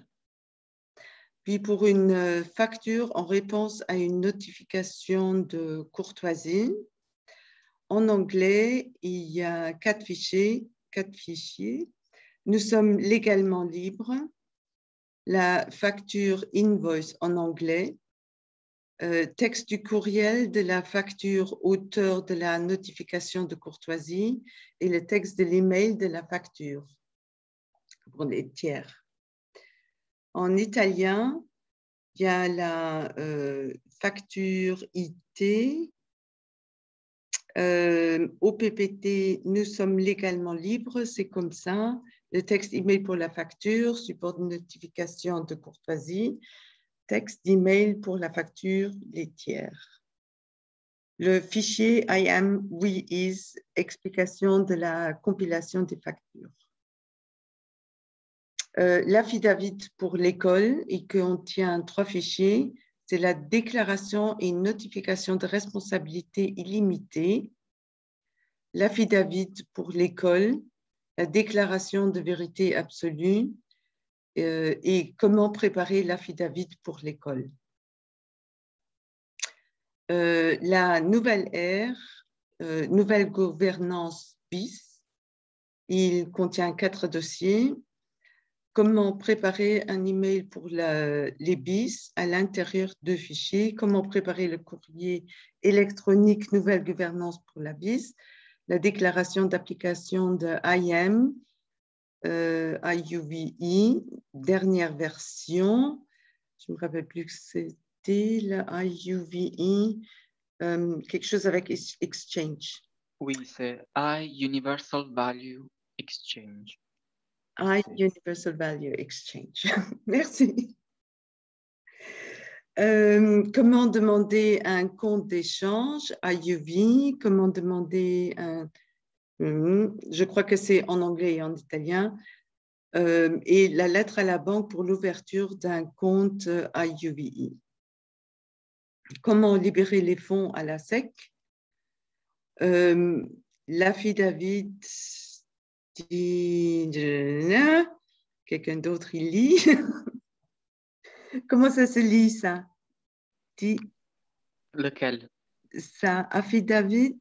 Puis pour une facture en réponse à une notification de courtoisie, en anglais, il y a 4 fichiers. Nous sommes légalement libres. La facture invoice en anglais, texte du courriel de la facture auteur de la notification de courtoisie et le texte de l'email de la facture pour les tiers. En italien, il y a la facture IT. Au PPT, nous sommes légalement libres, c'est comme ça. Le texte email pour la facture, support de notification de courtoisie, texte d'email pour la facture, les tiers. Le fichier IAM We Is, explication de la compilation des factures. L'affidavit pour l'école, il contient 3 fichiers. C'est la déclaration et notification de responsabilité illimitée, l'affidavit pour l'école, la déclaration de vérité absolue et comment préparer l'affidavit pour l'école. La nouvelle ère, nouvelle gouvernance BIS, il contient 4 dossiers. Comment préparer un email pour les BIS à l'intérieur de fichiers, comment préparer le courrier électronique nouvelle gouvernance pour la BIS, la déclaration d'application de IAM, IUVI, dernière version, je ne me rappelle plus que c'était la IUVI, quelque chose avec Exchange. Oui, c'est Universal Value Exchange. Universal Value Exchange. Merci. Comment demander un compte d'échange, IUV, comment demander un... je crois que c'est en anglais et en italien, et la lettre à la banque pour l'ouverture d'un compte IUVI. Comment libérer les fonds à la SEC, l'affidavit dit... Quelqu'un d'autre, il lit. Comment ça se lit, ça? Lequel? Ça, affidavit.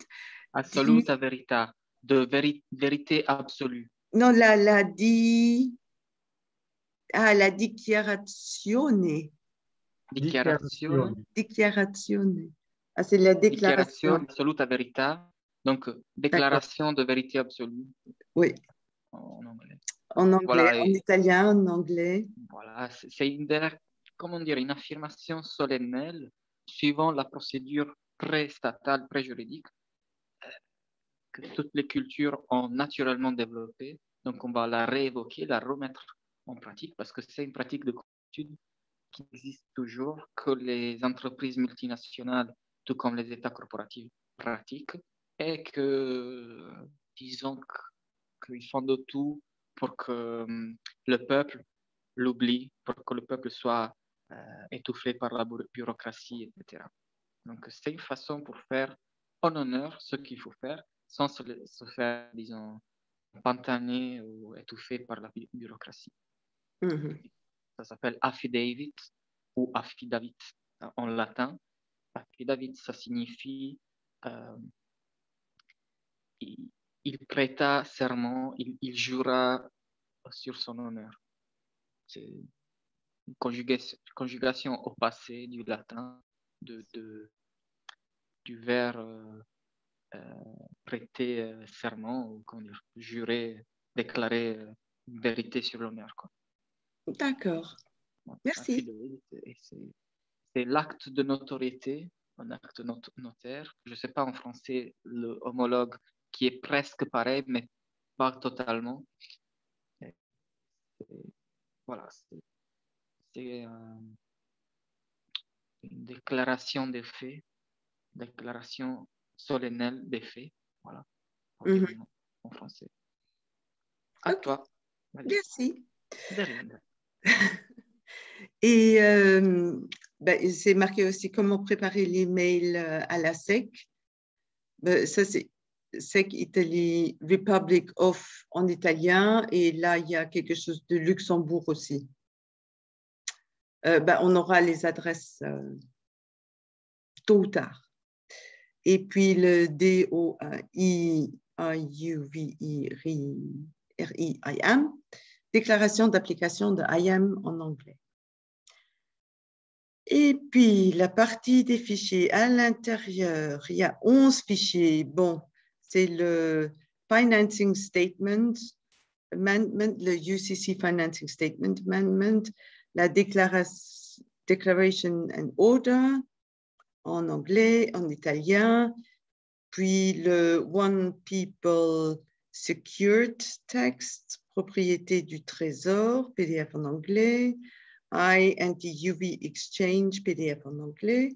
Assoluta verita, de vérité absolue. Non, la dichiarazione. Dichiarazione. Dichiarazione. Ah, c'est la déclaration. Dichiarazione assoluta verità. Donc, déclaration de vérité absolue. Oui. En anglais. En anglais, Voilà, en italien, en anglais. Voilà, c'est une affirmation solennelle suivant la procédure pré-statale, pré-juridique que toutes les cultures ont naturellement développée. Donc, on va la réévoquer, la remettre en pratique parce que c'est une pratique de constitution qui existe toujours, que les entreprises multinationales, tout comme les États corporatifs, pratiquent et que, disons, qu'ils font de tout pour que le peuple l'oublie, pour que le peuple soit étouffé par la bureaucratie, etc. Donc, c'est une façon pour faire en honneur ce qu'il faut faire sans se faire, disons, pantaner ou étouffer par la bureaucratie. Ça s'appelle affidavit ou affidavit en latin. Affidavit, ça signifie il prêta serment, il jura sur son honneur. C'est une conjugation au passé du latin du verbe prêter serment ou jurer, déclarer une vérité sur l'honneur. D'accord. Merci. C'est l'acte de notoriété, un acte notaire. Je ne sais pas en français le homologue qui est presque pareil, mais pas totalement. Voilà, c'est une déclaration des faits, déclaration solennelle des faits, voilà, en français. À toi. Merci. De rien. Et c'est marqué aussi comment préparer l'email à la SEC. Ça, c'est SEC Italy, Republic of en italien. Et là, il y a quelque chose de Luxembourg aussi. On aura les adresses tôt ou tard. Et puis le DOIUVIRIM, déclaration d'application de IAM en anglais. Et puis la partie des fichiers à l'intérieur, il y a 11 fichiers. Bon, c'est le Financing Statement Amendment, le UCC Financing Statement Amendment, la Declaration and Order en anglais, en italien, puis le One People Secured Text, propriété du trésor, PDF en anglais, I anti-UV Exchange, PDF en anglais,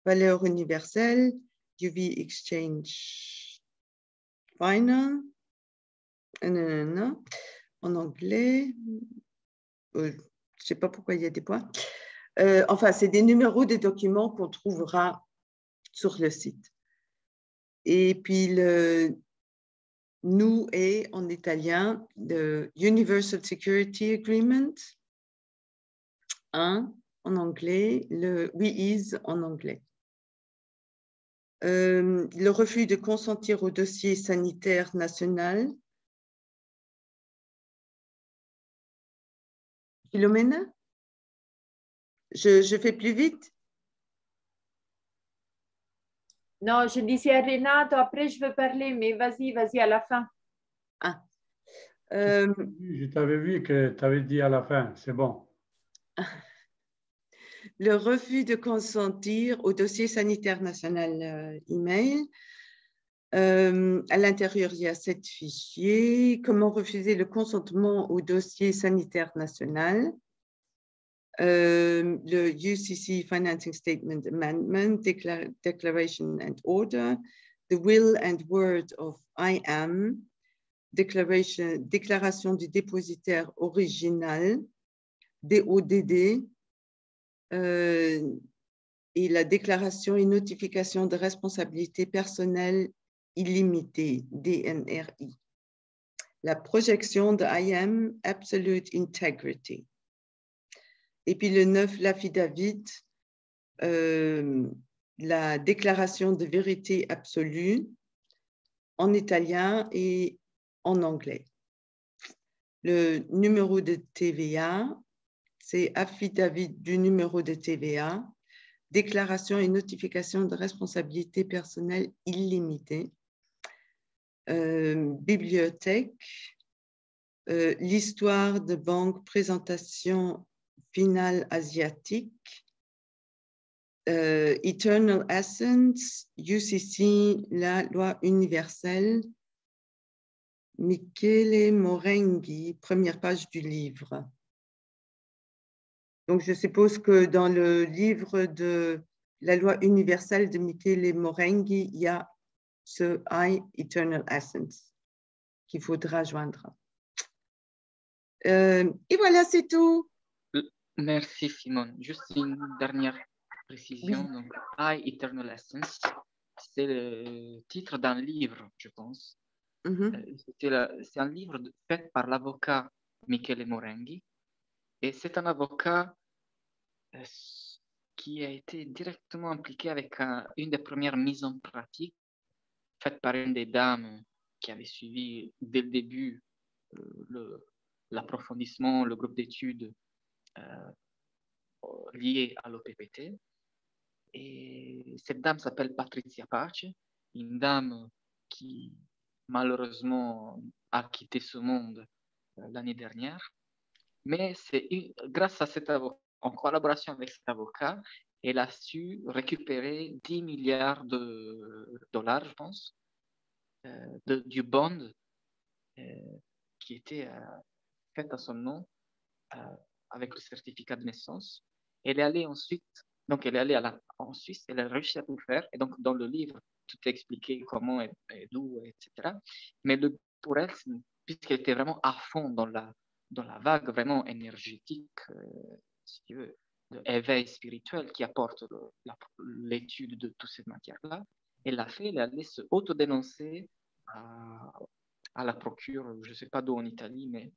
valeur universelle, UV Exchange Final, en anglais, je ne sais pas pourquoi il y a des points. Enfin, c'est des numéros des documents qu'on trouvera sur le site. Et puis, le nous est en italien, le Universal Security Agreement, en anglais, le WIIS en anglais. Le refus de consentir au dossier sanitaire national. Philomène? Je fais plus vite? Non, je disais à Renato, après je veux parler, mais vas-y à la fin. Ah. Je t'avais vu que tu avais dit à la fin, c'est bon. Le refus de consentir au dossier sanitaire national email. À l'intérieur, il y a 7 fichiers. Comment refuser le consentement au dossier sanitaire national? Le UCC Financing Statement Amendment, Declaration and Order, the Will and Word of IAM, déclaration du dépositaire original, DODD, et la déclaration et notification de responsabilité personnelle illimité, DNRI. La projection de I am absolute integrity. Et puis le 9, l'affidavit, la déclaration de vérité absolue en italien et en anglais. Le numéro de TVA, c'est affidavit du numéro de TVA, déclaration et notification de responsabilité personnelle illimitée, bibliothèque, l'histoire de banque, présentation finale asiatique, Eternal Essence, UCC, la loi universelle, Michele Morenghi, première page du livre. Donc, je suppose que dans le livre de la loi universelle de Michele Morenghi, il y a ce I, Eternal Essence, qu'il faudra joindre. Et voilà, c'est tout. Merci, Simone. Juste une dernière précision. Oui. Donc, I, Eternal Essence, c'est le titre d'un livre, je pense. C'est un livre fait par l'avocat Michele Morenghi. Et c'est un avocat qui a été directement impliqué avec une des premières mises en pratique faites par une des dames qui avait suivi dès le début l'approfondissement, le groupe d'études lié à l'OPPT. Et cette dame s'appelle Patrizia Pace, une dame qui malheureusement a quitté ce monde l'année dernière. Mais c'est grâce à cet avocat, en collaboration avec cet avocat, elle a su récupérer 10 milliards de dollars, je pense, du bond qui était fait à son nom avec le certificat de naissance. Elle est allée ensuite, donc elle est allée en Suisse, elle a réussi à tout faire. Et donc dans le livre, tout est expliqué comment et d'où, etc. Mais pour elle, puisqu'elle était vraiment à fond dans la vague vraiment énergétique, si tu veux, de éveil spirituel qui apporte l'étude de toute cette matière-là, elle a fait, elle est allée se autodénoncer à la procure, je ne sais pas d'où en Italie, mais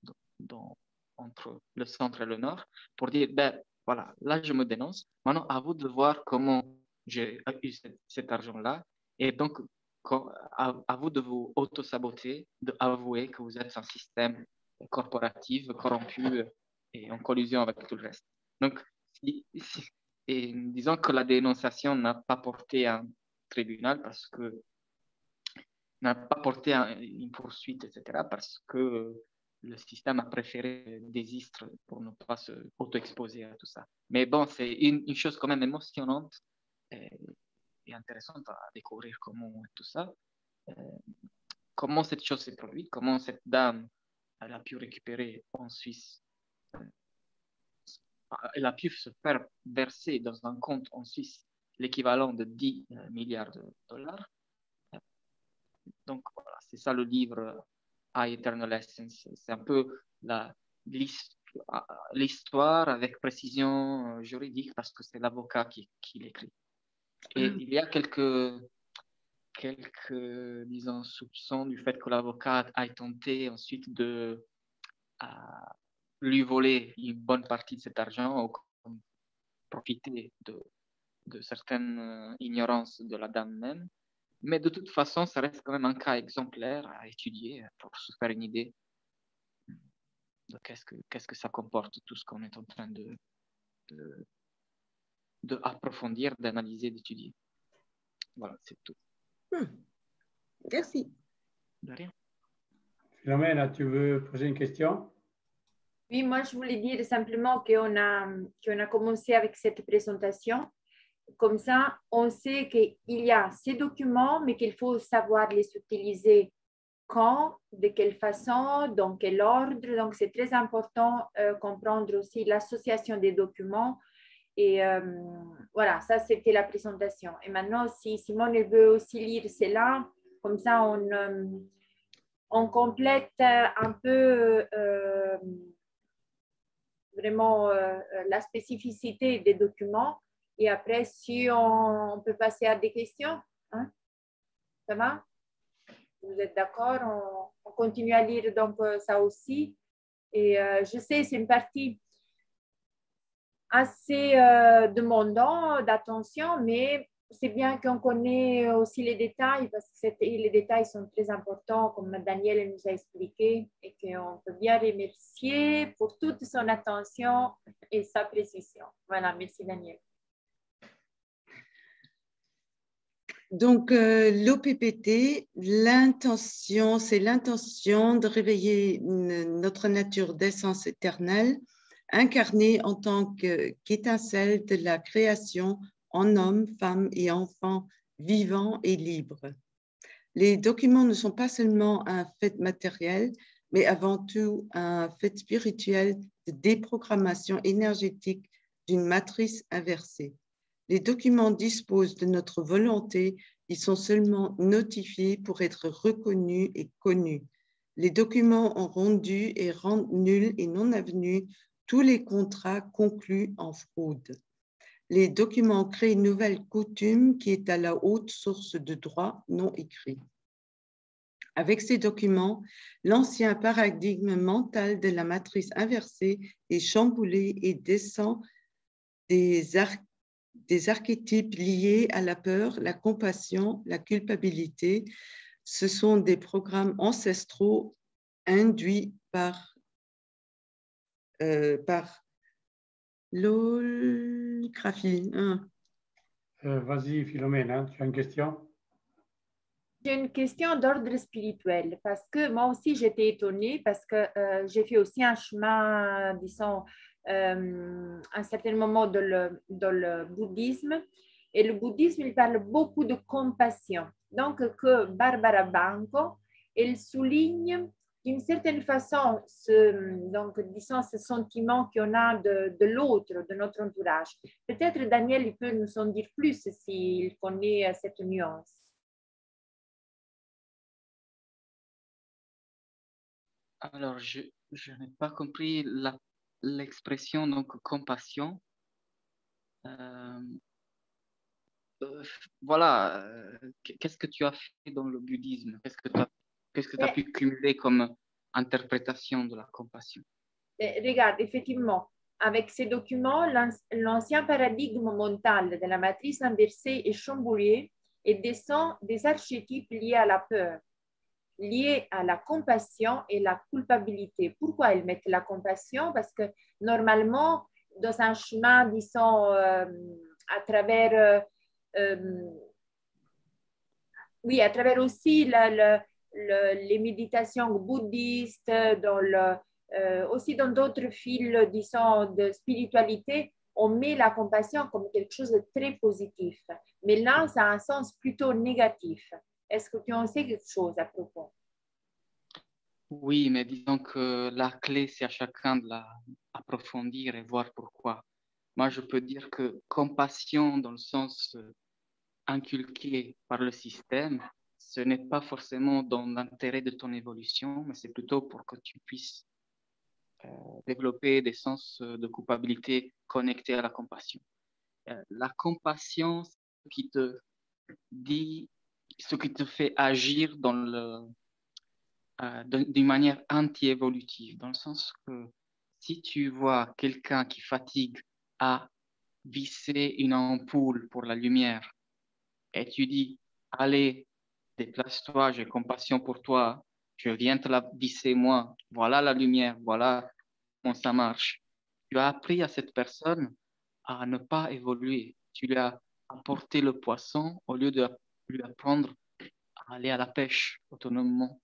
entre le centre et le nord, pour dire, ben voilà, là je me dénonce, maintenant à vous de voir comment j'ai eu cet argent-là, et donc à vous de vous auto-saboter, d'avouer que vous êtes un système corporatif, corrompu et en collusion avec tout le reste. Donc, et disons que la dénonciation n'a pas porté à un tribunal parce que n'a pas porté une poursuite, etc., parce que le système a préféré désistre pour ne pas se auto-exposer à tout ça. Mais bon, c'est une chose quand même émotionnante et intéressante à découvrir comment tout ça, comment cette chose s'est produite, comment cette dame elle a pu récupérer en Suisse, elle a pu se faire verser dans un compte en Suisse l'équivalent de 10 milliards de dollars. Donc voilà, c'est ça le livre I, Eternal Essence. C'est un peu l'histoire avec précision juridique parce que c'est l'avocat qui l'écrit. Et il y a quelques disons, soupçons du fait que l'avocat a tenté ensuite de lui voler une bonne partie de cet argent ou profiter de certaines ignorances de la dame même. Mais de toute façon, ça reste quand même un cas exemplaire à étudier pour se faire une idée de qu'est-ce que ça comporte, tout ce qu'on est en train de approfondir, d'analyser, d'étudier. Voilà, c'est tout. Merci. De rien. Philomène, tu veux poser une question? Oui, moi, je voulais dire simplement qu'on a commencé avec cette présentation. Comme ça, on sait qu'il y a ces documents, mais qu'il faut savoir les utiliser quand, de quelle façon, dans quel ordre. Donc, c'est très important comprendre aussi l'association des documents. Et voilà, ça, c'était la présentation. Et maintenant, si Simone veut aussi lire cela, comme ça, on complète un peu vraiment la spécificité des documents. Et après, si on peut passer à des questions, hein? Ça va? vous êtes d'accord, on continue à lire donc ça aussi. Et je sais, c'est une partie assez demandant d'attention, mais c'est bien qu'on connaît aussi les détails parce que les détails sont très importants, comme Daniel nous a expliqué, et qu'on peut bien remercier pour toute son attention et sa précision. Voilà, merci Daniel. Donc, l'OPPT, c'est l'intention de réveiller notre nature d'essence éternelle, incarnée en tant qu'étincelle de la création en hommes, femmes et enfants vivants et libres. Les documents ne sont pas seulement un fait matériel, mais avant tout un fait spirituel de déprogrammation énergétique d'une matrice inversée. Les documents disposent de notre volonté, ils sont seulement notifiés pour être reconnus et connus. Les documents ont rendu et rendent nuls et non avenus tous les contrats conclus en fraude. Les documents créent une nouvelle coutume qui est à la haute source de droit non écrit. Avec ces documents, l'ancien paradigme mental de la matrice inversée est chamboulé et descend des archétypes liés à la peur, la compassion, la culpabilité. Ce sont des programmes ancestraux induits par l'holgraphie. Vas-y, Philomène, hein, tu as une question? J'ai une question d'ordre spirituel parce que moi aussi j'étais étonnée parce que j'ai fait aussi un chemin, disons, à un certain moment dans le bouddhisme. Et le bouddhisme, il parle beaucoup de compassion. Donc, que Barbara Banco, elle souligne d'une certaine façon donc, disons, ce sentiment qu'on a de l'autre, de notre entourage. Peut-être Daniel, il peut nous en dire plus s'il connaît cette nuance. Alors, je n'ai pas compris l'expression, donc compassion. Voilà, qu'est-ce que tu as fait dans le bouddhisme? Qu'est-ce que tu as pu cumuler comme interprétation de la compassion? Regarde, effectivement, avec ces documents, l'ancien paradigme mental de la matrice inversée est chamboulé et descend des archétypes liés à la peur, liés à la compassion et la culpabilité. Pourquoi ils mettent la compassion? Parce que normalement, dans un chemin, disons, à travers, oui, à travers aussi les méditations bouddhistes, aussi dans d'autres fils, disons, de spiritualité, on met la compassion comme quelque chose de très positif. Mais là, ça a un sens plutôt négatif. Est-ce que tu en sais quelque chose à propos? Oui, mais disons que la clé, c'est à chacun de l'approfondir et voir pourquoi. Moi, je peux dire que compassion, dans le sens inculqué par le système, ce n'est pas forcément dans l'intérêt de ton évolution, mais c'est plutôt pour que tu puisses développer des sens de culpabilité connectés à la compassion. La compassion, c'est ce qui te dit, ce qui te fait agir d'une manière anti-évolutive, dans le sens que si tu vois quelqu'un qui fatigue à visser une ampoule pour la lumière et tu dis, allez, déplace-toi, j'ai compassion pour toi, je viens te la visser moi, voilà la lumière, voilà comment ça marche. Tu as appris à cette personne à ne pas évoluer. Tu lui as apporté le poisson au lieu de lui apprendre à aller à la pêche autonomement.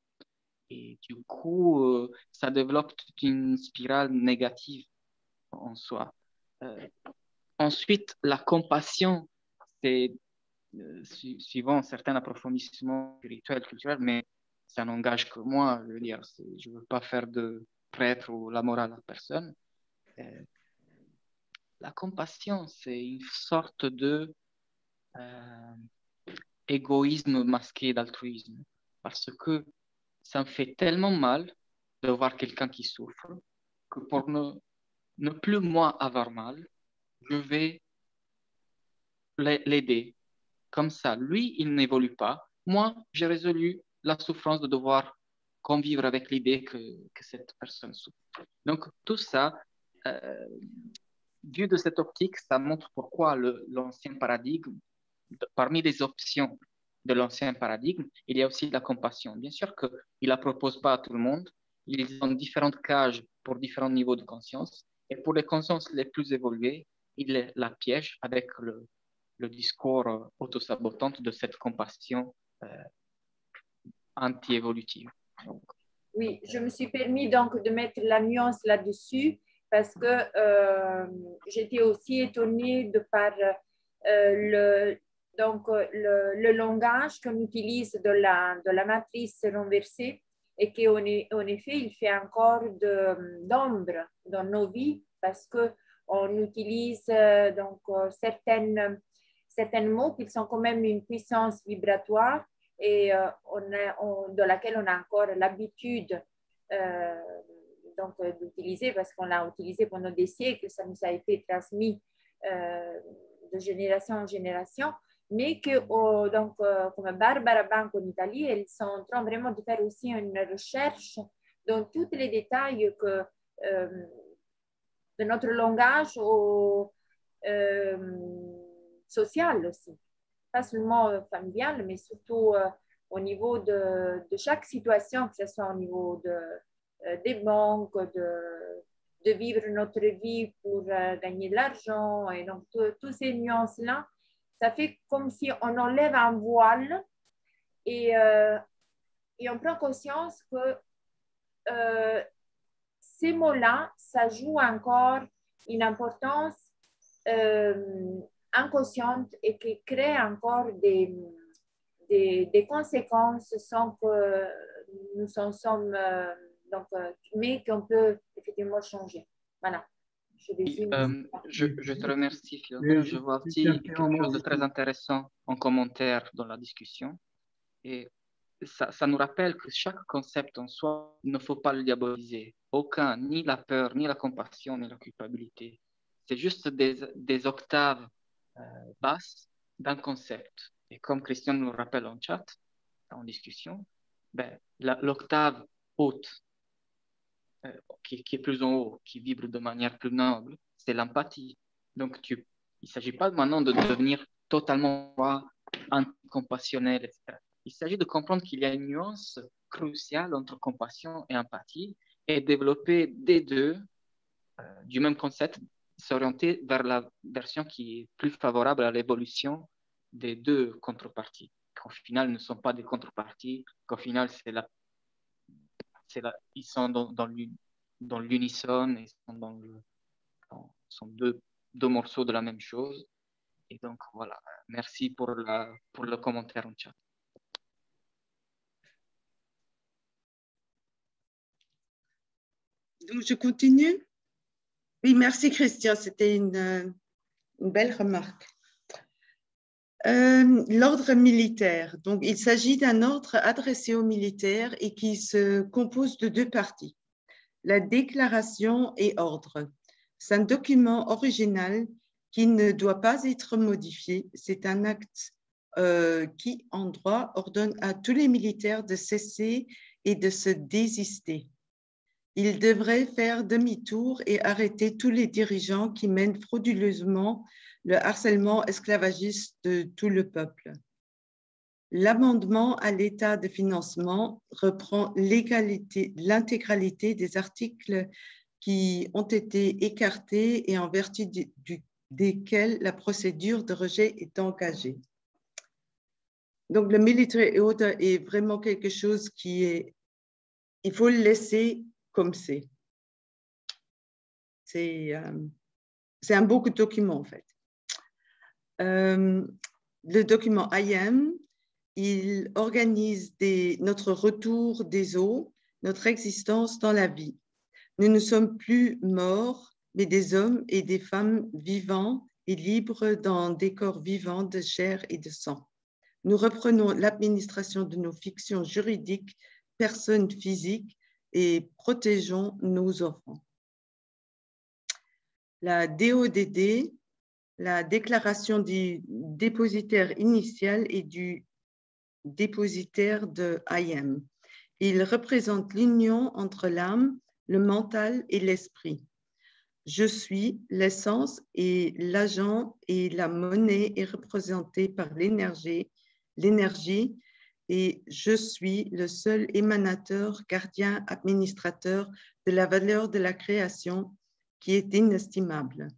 Et du coup, ça développe toute une spirale négative en soi. Ensuite, la compassion, c'est suivant certains approfondissements spirituels, culturels, mais ça n'engage que moi. Je veux dire, je ne veux pas faire de prêtre ou la morale à personne. La compassion, c'est une sorte de égoïsme masqué d'altruisme, parce que ça me fait tellement mal de voir quelqu'un qui souffre que pour ne plus moi avoir mal, je vais l'aider. Comme ça, lui, il n'évolue pas. Moi, j'ai résolu la souffrance de devoir convivre avec l'idée que cette personne souffre. Donc, tout ça, vu de cette optique, ça montre pourquoi l'ancien paradigme, parmi les options de l'ancien paradigme, il y a aussi la compassion. Bien sûr qu'il ne la propose pas à tout le monde. Ils ont différentes cages pour différents niveaux de conscience. Et pour les consciences les plus évoluées, il la piège avec le discours autosabotant de cette compassion anti-évolutive. Oui, je me suis permis donc de mettre la nuance là-dessus parce que j'étais aussi étonnée de par le langage qu'on utilise de la matrice renversée et qu'en effet, il fait encore d'ombre dans nos vies parce qu'on utilise certains mots qui sont quand même une puissance vibratoire et de laquelle on a encore l'habitude d'utiliser parce qu'on l'a utilisé pendant des siècles, ça nous a été transmis de génération en génération, mais que comme Barbara Banco en Italie, elles sont en train vraiment de faire aussi une recherche dans tous les détails de notre langage social aussi. Pas seulement familial, mais surtout au niveau de chaque situation, que ce soit au niveau des banques, de vivre notre vie pour gagner de l'argent. Et donc, toutes ces nuances-là, ça fait comme si on enlève un voile et on prend conscience que ces mots-là, ça joue encore une importance inconsciente et qui crée encore des conséquences sans que nous en sommes, mais qu'on peut effectivement changer. Voilà. Je te remercie, Philomena. Je vois aussi quelque chose de très intéressant en commentaire dans la discussion. Et ça nous rappelle que chaque concept en soi, il ne faut pas le diaboliser. Aucun, ni la peur, ni la compassion, ni la culpabilité. C'est juste des octaves basses d'un concept. Et comme Christian nous rappelle en chat, en discussion, l'octave haute, qui est plus en haut, qui vibre de manière plus noble, c'est l'empathie. Donc, il ne s'agit pas maintenant de devenir totalement incompassionnel, etc. Il s'agit de comprendre qu'il y a une nuance cruciale entre compassion et empathie et développer des deux, du même concept, s'orienter vers la version qui est plus favorable à l'évolution des deux contreparties, qu'au final ne sont pas des contreparties, qu'au final ils sont dans l'unisson et sont deux morceaux de la même chose. Et donc voilà, merci pour le commentaire en chat. Donc je continue. Oui, merci Christian, c'était une belle remarque. L'ordre militaire. Donc, il s'agit d'un ordre adressé aux militaires et qui se compose de deux parties. La déclaration et ordre. C'est un document original qui ne doit pas être modifié. C'est un acte qui, en droit, ordonne à tous les militaires de cesser et de se désister. Ils devraient faire demi-tour et arrêter tous les dirigeants qui mènent frauduleusement le harcèlement esclavagiste de tout le peuple. L'amendement à l'état de financement reprend l'intégralité des articles qui ont été écartés et en vertu desquels la procédure de rejet est engagée. Donc, le military order est vraiment quelque chose il faut le laisser comme c'est. C'est un beau document, en fait. Le document IAM, il organise notre retour des eaux, notre existence dans la vie. Nous ne sommes plus morts, mais des hommes et des femmes vivants et libres dans des corps vivants de chair et de sang. Nous reprenons l'administration de nos fictions juridiques, personnes physiques, et protégeons nos enfants. La DODD, la déclaration du dépositaire initial et du dépositaire de I am. Il représente l'union entre l'âme, le mental et l'esprit. Je suis, l'essence et l'agent et la monnaie est représentée par l'énergie et je suis le seul émanateur, gardien, administrateur de la valeur de la création qui est inestimable.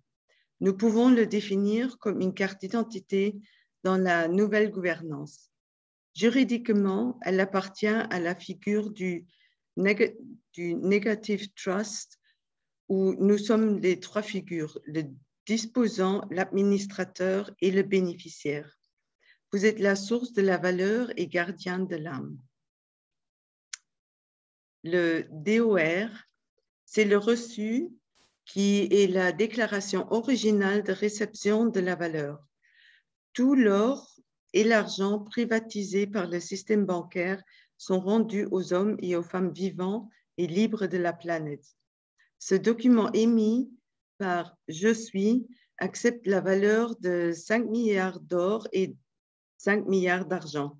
Nous pouvons le définir comme une carte d'identité dans la nouvelle gouvernance. Juridiquement, elle appartient à la figure du negative trust où nous sommes les trois figures, le disposant, l'administrateur et le bénéficiaire. Vous êtes la source de la valeur et gardien de l'âme. Le DOR, c'est le reçu qui est la déclaration originale de réception de la valeur. Tout l'or et l'argent privatisés par le système bancaire sont rendus aux hommes et aux femmes vivants et libres de la planète. Ce document émis par Je suis accepte la valeur de 5 milliards d'or et 5 milliards d'argent,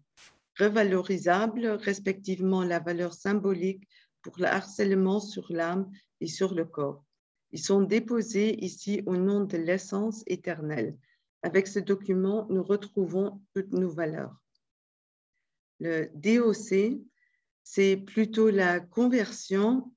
revalorisables respectivement la valeur symbolique pour le harcèlement sur l'âme et sur le corps. Ils sont déposés ici au nom de l'essence éternelle. Avec ce document, nous retrouvons toutes nos valeurs. Le DOC, c'est plutôt la conversion.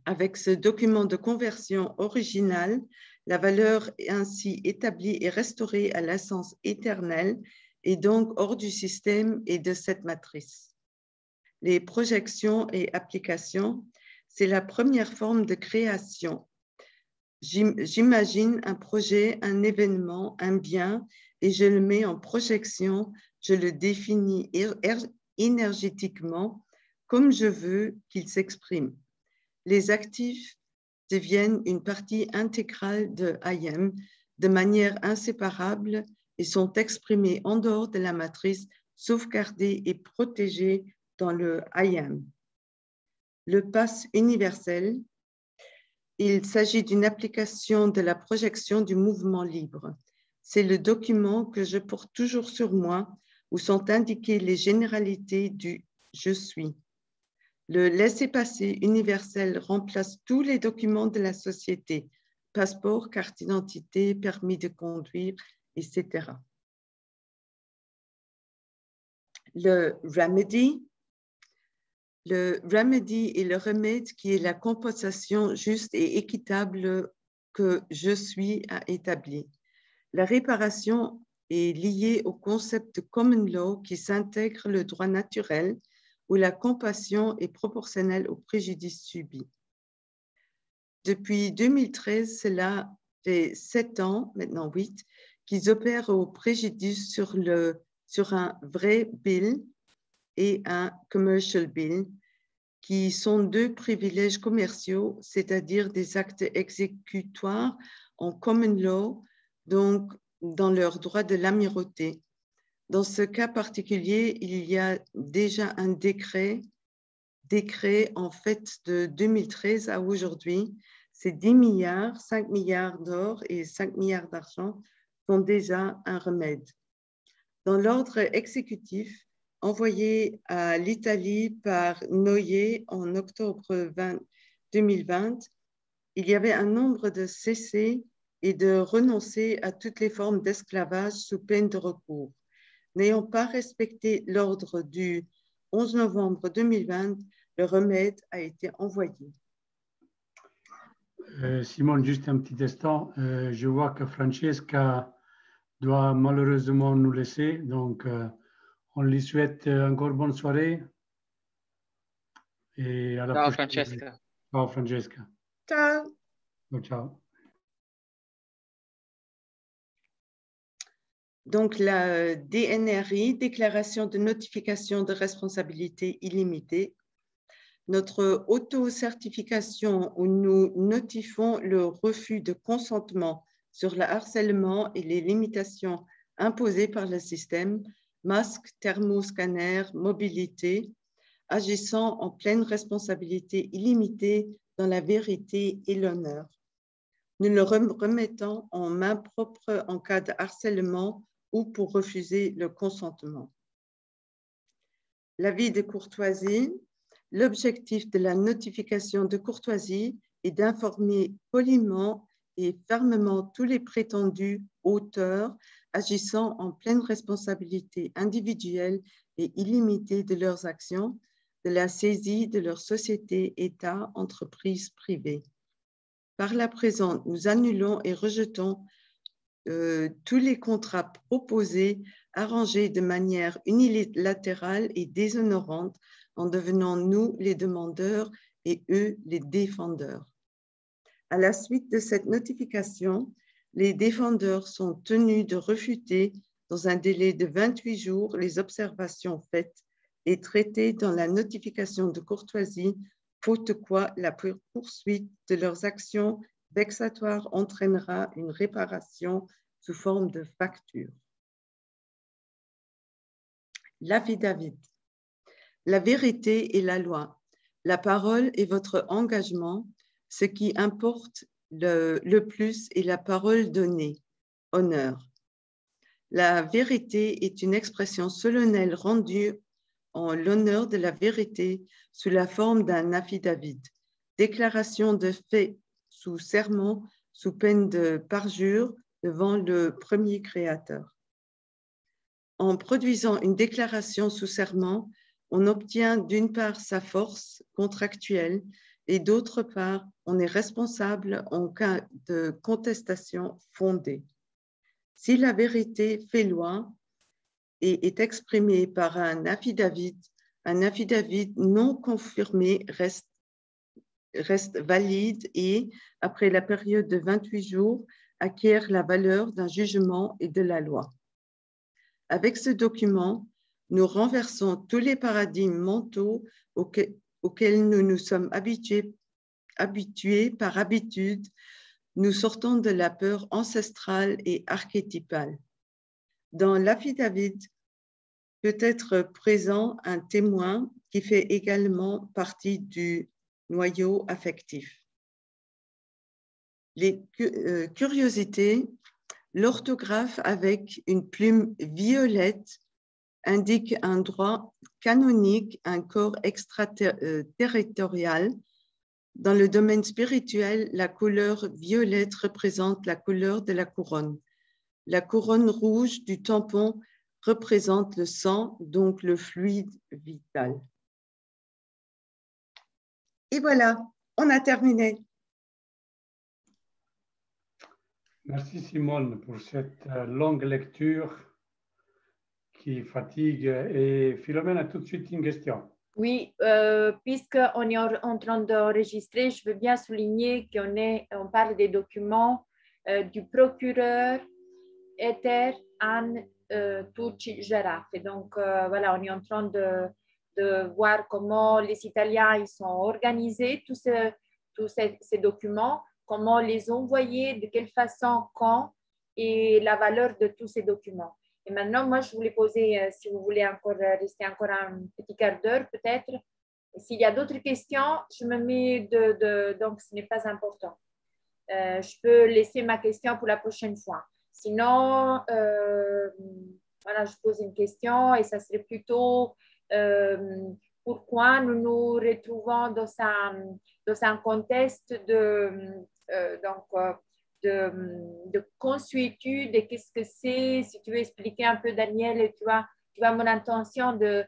Avec ce document de conversion original, la valeur ainsi établie et restaurée à l'essence éternelle et donc hors du système et de cette matrice. Les projections et applications, c'est la première forme de création. J'imagine un projet, un événement, un bien et je le mets en projection, je le définis énergétiquement comme je veux qu'il s'exprime. Les actifs deviennent une partie intégrale de I am de manière inséparable et sont exprimés en dehors de la matrice, sauvegardés et protégés dans le I am. Le pass universel, il s'agit d'une application de la projection du mouvement libre. C'est le document que je porte toujours sur moi où sont indiquées les généralités du « je suis ». Le laissez-passer universel remplace tous les documents de la société, passeport, carte d'identité, permis de conduire, etc. Le remedy est le remède qui est la compensation juste et équitable que je suis à établir. La réparation est liée au concept de common law qui s'intègre le droit naturel où la compassion est proportionnelle au préjudice subi. Depuis 2013, cela fait 7 ans, maintenant 8, qu'ils opèrent au préjudice sur un vrai bill et un commercial bill, qui sont deux privilèges commerciaux, c'est-à-dire des actes exécutoires en common law, donc dans leur droit de l'amirauté. Dans ce cas particulier, il y a déjà un décret en fait de 2013 à aujourd'hui. C'est 10 milliards, 5 milliards d'or et 5 milliards d'argent sont déjà un remède. Dans l'ordre exécutif envoyé à l'Italie par Noyer en octobre 2020, il y avait un nombre de cesser et de renoncer à toutes les formes d'esclavage sous peine de recours. N'ayant pas respecté l'ordre du 11 novembre 2020, le remède a été envoyé. Simone, juste un petit instant. Je vois que Francesca doit malheureusement nous laisser. Donc, on lui souhaite encore bonne soirée. Et à la prochaine. Francesca. Ciao, Francesca. Ciao. Ciao. Donc, la DNRI, Déclaration de notification de responsabilité illimitée, notre auto-certification où nous notifions le refus de consentement sur le harcèlement et les limitations imposées par le système, masque, thermoscanner, mobilité, agissant en pleine responsabilité illimitée dans la vérité et l'honneur. Nous le remettons en main propre en cas de harcèlement ou pour refuser le consentement. L'avis de courtoisie. L'objectif de la notification de courtoisie est d'informer poliment et fermement tous les prétendus auteurs agissant en pleine responsabilité individuelle et illimitée de leurs actions, de la saisie de leur société, État, entreprise privée. Par la présente, nous annulons et rejetons tous les contrats proposés, arrangés de manière unilatérale et déshonorante, en devenant nous les demandeurs et eux les défendeurs. À la suite de cette notification, les défendeurs sont tenus de refuter dans un délai de 28 jours les observations faites et traitées dans la notification de courtoisie, faute quoi la poursuite de leurs actions vexatoire entraînera une réparation sous forme de facture. L'affidavit. La vérité est la loi. La parole est votre engagement. Ce qui importe le plus est la parole donnée. Honneur. La vérité est une expression solennelle rendue en l'honneur de la vérité sous la forme d'un affidavit, déclaration de fait sous serment, sous peine de parjure devant le premier créateur. En produisant une déclaration sous serment, on obtient d'une part sa force contractuelle et d'autre part, on est responsable en cas de contestation fondée. Si la vérité fait loi et est exprimée par un affidavit non confirmé reste valide et, après la période de 28 jours, acquiert la valeur d'un jugement et de la loi. Avec ce document, nous renversons tous les paradigmes mentaux auxquels nous nous sommes habitués par habitude, nous sortons de la peur ancestrale et archétypale. Dans l'affidavit peut être présent un témoin qui fait également partie du noyau affectif. Les curiosités, l'orthographe avec une plume violette indique un droit canonique, un corps extraterritorial. Dans le domaine spirituel, la couleur violette représente la couleur de la couronne. La couronne rouge du tampon représente le sang, donc le fluide vital. Et voilà, on a terminé. Merci Simone pour cette longue lecture qui fatigue. Et Philomène a tout de suite une question. Oui, puisqu'on est en train d'enregistrer, je veux bien souligner on parle des documents du procureur Ether Anne Tucci Gerafe. Et donc, voilà, on est en train de voir comment les Italiens ils sont organisés, tous ces documents, comment les envoyer, de quelle façon, quand, et la valeur de tous ces documents. Et maintenant, moi, je voulais poser, si vous voulez rester encore un petit quart d'heure peut-être. S'il y a d'autres questions, je me mets donc ce n'est pas important. Je peux laisser ma question pour la prochaine fois. Sinon, voilà, je pose une question et ça serait plutôt pourquoi nous nous retrouvons dans un contexte de consuétude et qu'est-ce que c'est, si tu veux expliquer un peu, Daniel, tu vois mon intention de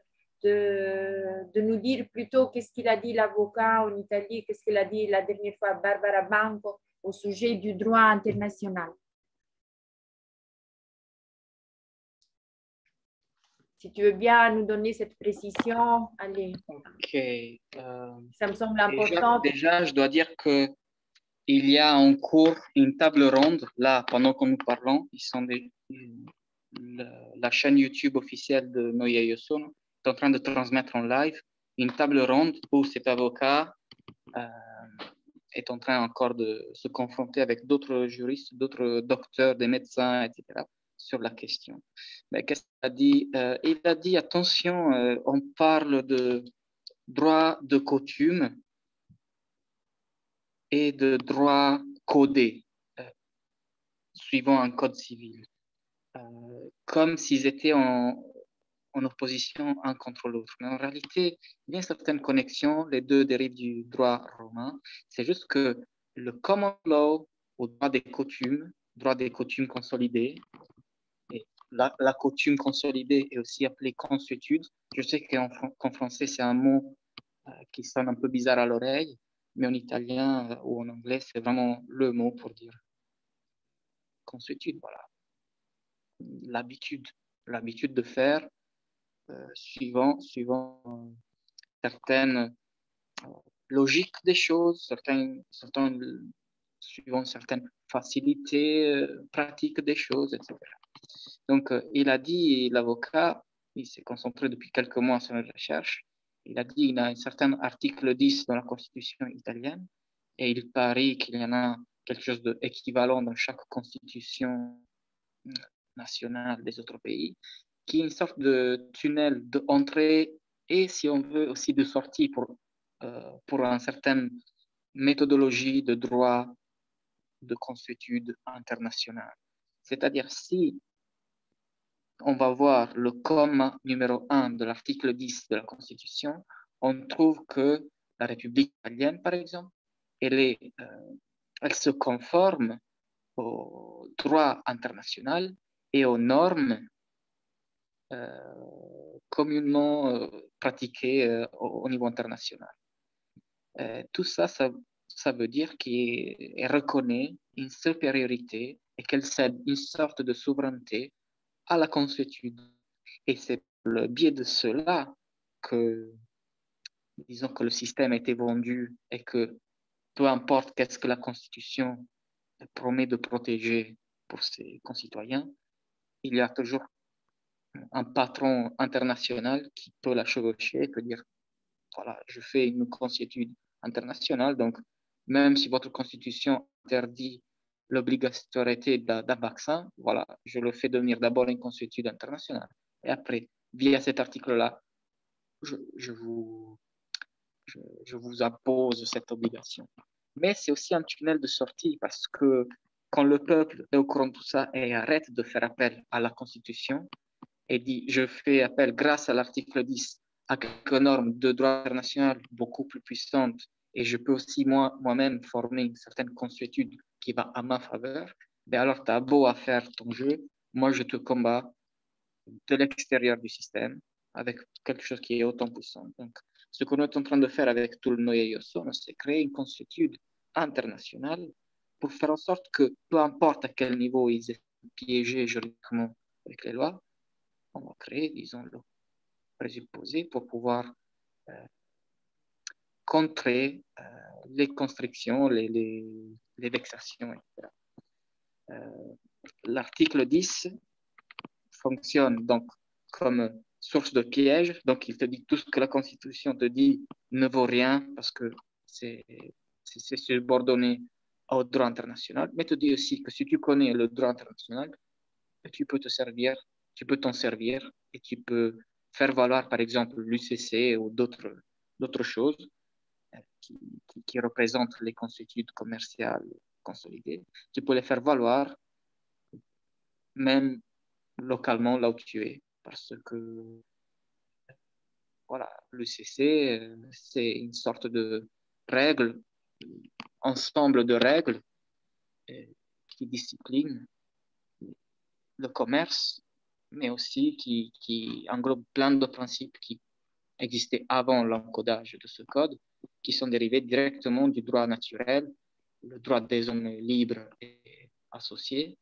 nous dire plutôt qu'est-ce qu'il a dit l'avocat en Italie, qu'est-ce qu'il a dit la dernière fois Barbara Banco au sujet du droit international. Si tu veux bien nous donner cette précision, allez. Ok. Ça me semble important. Déjà, je dois dire que il y a en cours une table ronde, là, pendant que nous parlons. Ils sont la chaîne YouTube officielle de Noia Yosono est en train de transmettre en live une table ronde où cet avocat est en train encore de se confronter avec d'autres juristes, d'autres docteurs, des médecins, etc., sur la question. Mais qu'est-ce qu'il a dit? Il a dit, attention, on parle de droit de coutume et de droit codé, suivant un code civil, comme s'ils étaient en en opposition un contre l'autre. Mais en réalité, il y a une certaine connexion, les deux dérivent du droit romain. C'est juste que le common law, au droit des coutumes consolidées, et la coutume consolidée est aussi appelée consuétude. Je sais qu'en français, c'est un mot qui sonne un peu bizarre à l'oreille, mais en italien ou en anglais, c'est vraiment le mot pour dire consuétude. Voilà. L'habitude de faire suivant certaines logiques des choses, suivant certaines facilités pratiques des choses, etc. Donc, il a dit, l'avocat, il s'est concentré depuis quelques mois sur la recherche, il a dit qu'il y a un certain article 10 dans la Constitution italienne, et il parie qu'il y en a quelque chose d'équivalent dans chaque constitution nationale des autres pays, qui est une sorte de tunnel d'entrée et, si on veut, aussi de sortie pour une certaine méthodologie de droit de consuétude internationale. C'est-à-dire, si on va voir le comma numéro 1 de l'article 10 de la Constitution, on trouve que la République italienne, par exemple, elle se conforme au droit international et aux normes communément pratiquées au niveau international. Tout ça, ça veut dire qu'il reconnaît une supériorité et qu'elle cède une sorte de souveraineté à la consuétude. Et c'est par le biais de cela que, disons que le système a été vendu et que peu importe qu'est-ce que la Constitution promet de protéger pour ses concitoyens, il y a toujours un patron international qui peut la chevaucher et peut dire, voilà, je fais une consuétude internationale, donc même si votre Constitution interdit l'obligatorité d'un vaccin, voilà, je le fais devenir d'abord une consuétude internationale. Et après, via cet article-là, je vous impose cette obligation. Mais c'est aussi un tunnel de sortie parce que quand le peuple est au courant de tout ça et arrête de faire appel à la Constitution et dit je fais appel grâce à l'article 10 à quelques normes de droit international beaucoup plus puissantes et je peux aussi moi-même former une certaine consuétude qui va à ma faveur, ben alors tu as beau à faire ton jeu, moi je te combats de l'extérieur du système avec quelque chose qui est autant puissant. Donc, ce qu'on est en train de faire avec tout le Noyé Sono, c'est créer une consuétude internationale pour faire en sorte que, peu importe à quel niveau ils sont piégés juridiquement avec les lois, on va créer, disons, le présupposé pour pouvoir contrer les constrictions, les vexations, etc. L'article 10 fonctionne donc comme source de piège. Donc, il te dit tout ce que la Constitution te dit ne vaut rien parce que c'est subordonné au droit international. Mais te dit aussi que si tu connais le droit international, tu peux t'en servir et tu peux faire valoir, par exemple, l'UCC ou d'autres choses qui représentent les consuétudes commerciales consolidées. Tu peux les faire valoir même localement là où tu es. Parce que voilà, l'UCC, c'est une sorte de règle, ensemble de règles qui disciplinent le commerce, mais aussi qui englobe plein de principes qui existaient avant l'encodage de ce code, qui sont dérivés directement du droit naturel, le droit des hommes libres et associés,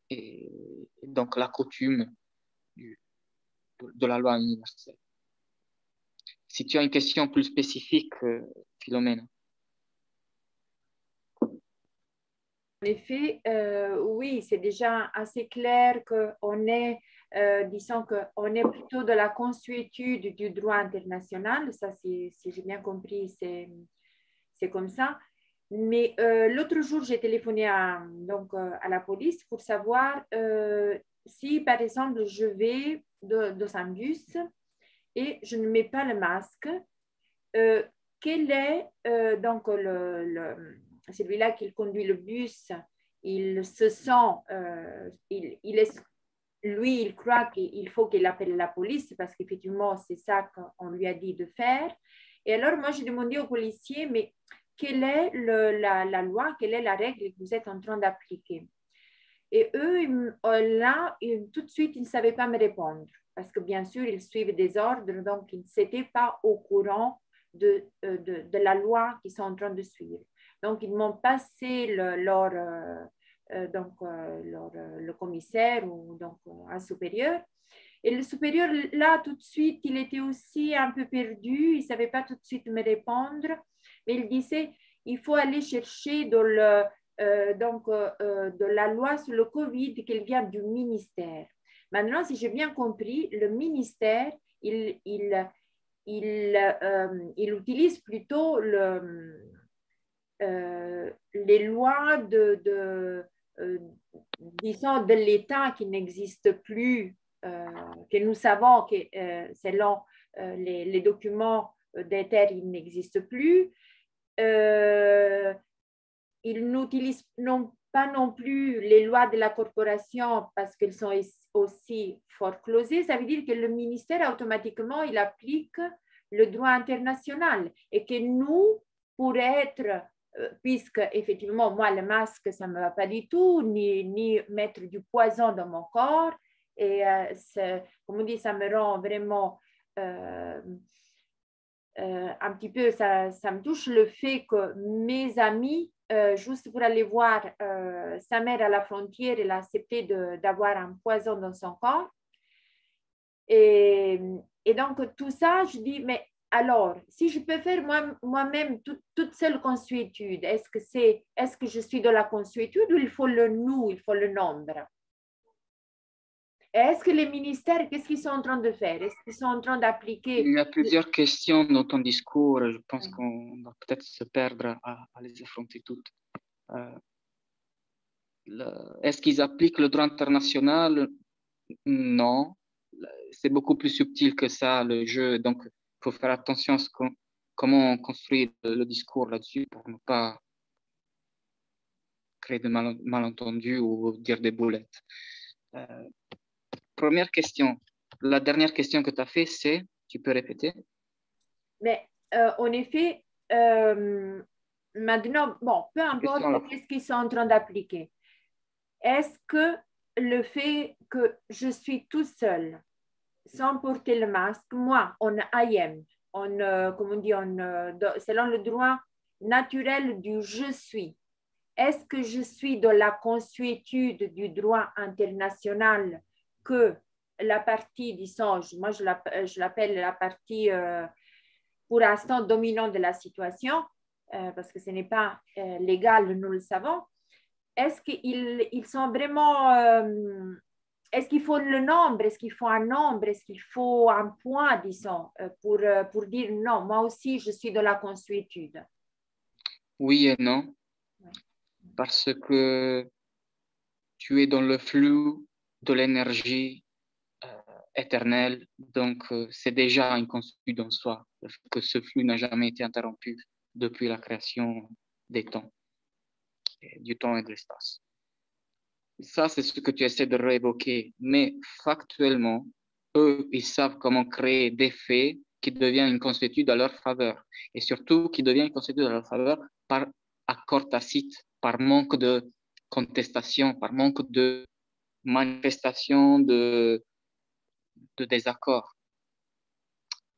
et donc la coutume de la loi universelle. Si tu as une question plus spécifique, Philomène. En effet, oui, c'est déjà assez clair qu'on est, disons qu'on est plutôt de la consuétude du droit international. Ça, si j'ai bien compris, c'est comme ça. Mais l'autre jour, j'ai téléphoné à la police pour savoir si, par exemple, je vais dans un bus et je ne mets pas le masque, quel est donc celui-là qui conduit le bus, il se sent, il est lui, il croit qu'il faut qu'il appelle la police parce qu'effectivement, c'est ça qu'on lui a dit de faire. Et alors, moi, j'ai demandé au policier, mais quelle est la loi, quelle est la règle que vous êtes en train d'appliquer? Et eux, là, tout de suite, ils ne savaient pas me répondre parce que bien sûr, ils suivent des ordres, donc ils n'étaient pas au courant de la loi qu'ils sont en train de suivre. Donc, ils m'ont passé le commissaire ou donc un supérieur. Et le supérieur, là, tout de suite, il était aussi un peu perdu. Il ne savait pas tout de suite me répondre. Mais il disait, il faut aller chercher de la loi sur le Covid qui vient du ministère. Maintenant, si j'ai bien compris, le ministère, il utilise plutôt les lois disons, de l'État qui n'existent plus, que nous savons que selon les documents d'État, ils n'existent plus. Ils n'utilisent pas non plus les lois de la corporation parce qu'elles sont aussi foreclosées. Ça veut dire que le ministère, automatiquement, il applique le droit international et que nous, pour être, puisque effectivement, moi, le masque, ça ne me va pas du tout, ni mettre du poison dans mon corps, et comme on dit, ça me rend vraiment un petit peu, ça me touche le fait que mes amis, juste pour aller voir sa mère à la frontière, elle a accepté d'avoir un poison dans son corps. Et donc, tout ça, je dis, mais alors, si je peux faire moi-même toute seule consuétude, est-ce que je suis de la consuétude ou il faut le nous, il faut le nombre? Est-ce que les ministères, qu'est-ce qu'ils sont en train de faire? Est-ce qu'ils sont en train d'appliquer? Il y a plusieurs questions dans ton discours. Je pense qu'on va peut-être se perdre à les affronter toutes. Est-ce qu'ils appliquent le droit international? Non. C'est beaucoup plus subtil que ça, le jeu. Donc, il faut faire attention à comment on construit le discours là-dessus pour ne pas créer de malentendus ou dire des boulettes. Première question. La dernière question que tu as fait, c'est, tu peux répéter? Mais en effet, maintenant, bon, peu importe qu'est-ce qu'ils sont en train d'appliquer. Est-ce que le fait que je suis tout seul, sans porter le masque, moi, en IM, comme on dit, selon le droit naturel du je suis, est-ce que je suis dans la consuétude du droit international que la partie, disons, moi je l'appelle la partie pour l'instant dominante de la situation, parce que ce n'est pas légal, nous le savons. Est-ce qu'ils sont vraiment... est-ce qu'il faut le nombre? Est-ce qu'il faut un nombre? Est-ce qu'il faut un point, disons, pour dire non, moi aussi, je suis de la consuétude? Oui et non. Ouais. Parce que tu es dans le flux de l'énergie éternelle, donc c'est déjà une consuétude en soi, que ce flux n'a jamais été interrompu depuis la création des temps, du temps et de l'espace. Ça, c'est ce que tu essaies de réévoquer. Mais factuellement, eux, ils savent comment créer des faits qui deviennent une consuétude à leur faveur. Et surtout, qui deviennent une consuétude à leur faveur par accord tacite, par manque de contestation, par manque de manifestation de désaccord.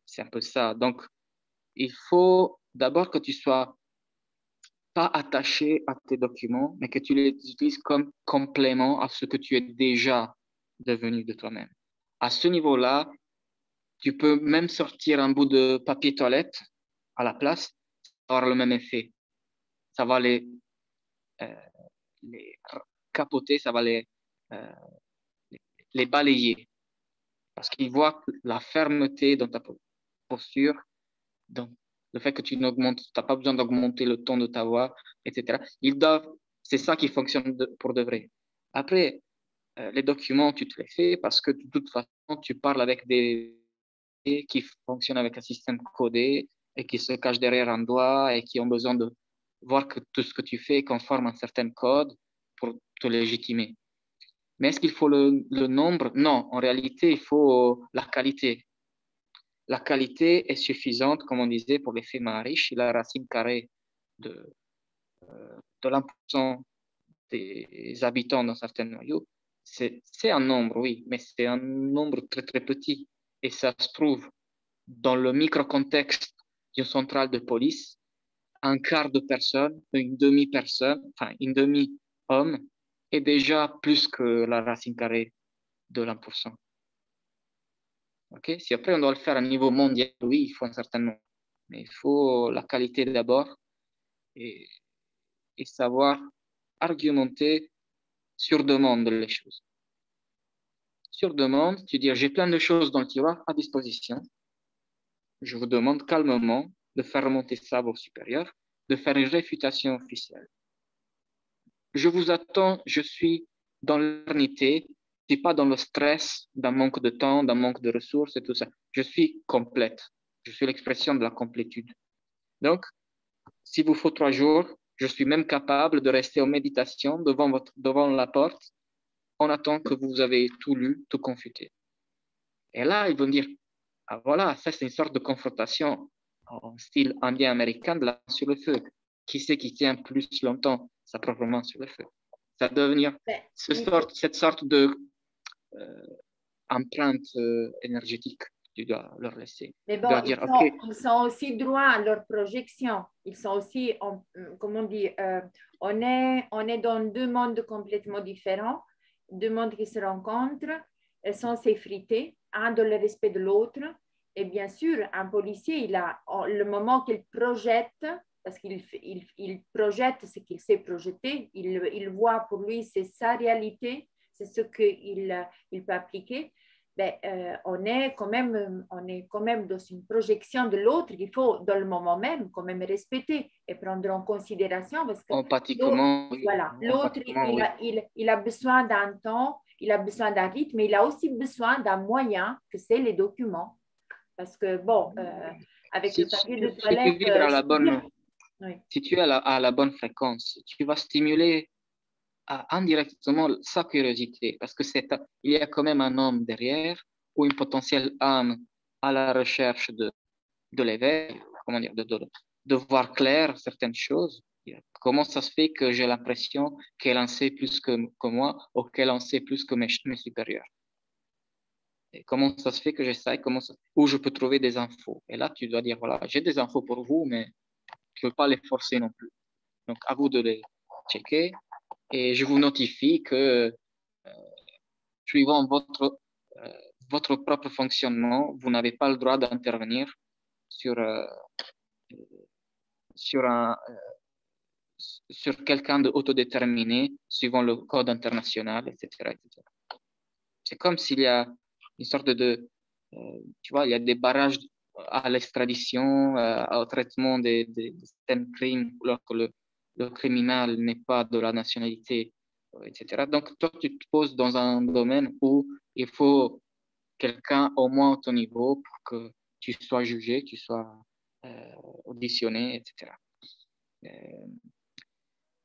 C'est un peu ça. Donc, il faut d'abord que tu sois pas attaché à tes documents, mais que tu les utilises comme complément à ce que tu es déjà devenu de toi-même. À ce niveau-là, tu peux même sortir un bout de papier toilette à la place, ça va avoir le même effet. Ça va les capoter, ça va les balayer. Parce qu'ils voient la fermeté dans ta posture, dans le fait que tu n'as pas besoin d'augmenter le ton de ta voix, etc. C'est ça qui fonctionne pour de vrai. Après, les documents, tu te les fais parce que de toute façon, tu parles avec des qui fonctionnent avec un système codé et qui se cachent derrière un doigt et qui ont besoin de voir que tout ce que tu fais est conforme à un certain code pour te légitimer. Mais est-ce qu'il faut le nombre? Non, en réalité, il faut la qualité. La qualité est suffisante, comme on disait, pour l'effet Maharishi. Si la racine carrée de l'1% des habitants dans certains noyaux, c'est un nombre, oui, mais c'est un nombre très, très petit. Et ça se trouve dans le micro-contexte d'une centrale de police, un quart de personne, une demi-personne, enfin une demi-homme, est déjà plus que la racine carrée de l'1%. Okay? Si après on doit le faire à niveau mondial, oui, il faut un certain nombre. Mais il faut la qualité d'abord et savoir argumenter sur demande les choses. Sur demande, tu dis, j'ai plein de choses dans le tiroir à disposition. Je vous demande calmement de faire remonter ça à vos supérieurs, de faire une réfutation officielle. Je vous attends, je suis dans l'éternité, je ne suis pas dans le stress d'un manque de temps, d'un manque de ressources et tout ça. Je suis complète. Je suis l'expression de la complétude. Donc, s'il vous faut 3 jours, je suis même capable de rester en méditation devant la porte en attendant que vous avez tout lu, tout confuté. Et là, ils vont dire, ah voilà, ça c'est une sorte de confrontation en style indien-américain de la main sur le feu. Qui c'est qui tient plus longtemps sa propre main sur le feu? Ça va devenir cette sorte de empreinte énergétique que tu dois leur laisser. Mais bon, ils sont aussi droits à leur projection. Ils sont aussi, comment on dit, on est dans 2 mondes complètement différents, 2 mondes qui se rencontrent, elles sont s'effriter, un dans le respect de l'autre. Et bien sûr, un policier, il a le moment qu'il projette, parce qu'il projette ce qu'il sait projeter, il voit pour lui, c'est sa réalité, c'est ce qu'il peut appliquer. Ben, on est quand même dans une projection de l'autre qu'il faut, dans le moment même, quand même respecter et prendre en considération parce que l'autre, il a besoin d'un temps, il a besoin d'un rythme, mais il a aussi besoin d'un moyen que c'est les documents. Parce que, bon, avec le papier de toilette... Si tu es à la bonne fréquence, tu vas stimuler indirectement sa curiosité, parce que il y a quand même un homme derrière ou une potentielle âme à la recherche de l'éveil, comment dire, de voir clair certaines choses. Comment ça se fait que j'ai l'impression qu'elle en sait plus que moi ou qu'elle en sait plus que mes supérieurs? Et comment ça se fait que j'essaie, où je peux trouver des infos? Et là, tu dois dire, voilà, j'ai des infos pour vous, mais je ne veux pas les forcer non plus. Donc, à vous de les checker. Et je vous notifie que, suivant votre propre fonctionnement, vous n'avez pas le droit d'intervenir sur quelqu'un d'autodéterminé, suivant le code international, etc. C'est comme s'il y a une sorte tu vois, il y a des barrages à l'extradition, au traitement des systèmes de crimes, lorsque le criminel n'est pas de la nationalité, etc. Donc, toi, tu te poses dans un domaine où il faut quelqu'un au moins à ton niveau pour que tu sois jugé, tu sois auditionné, etc.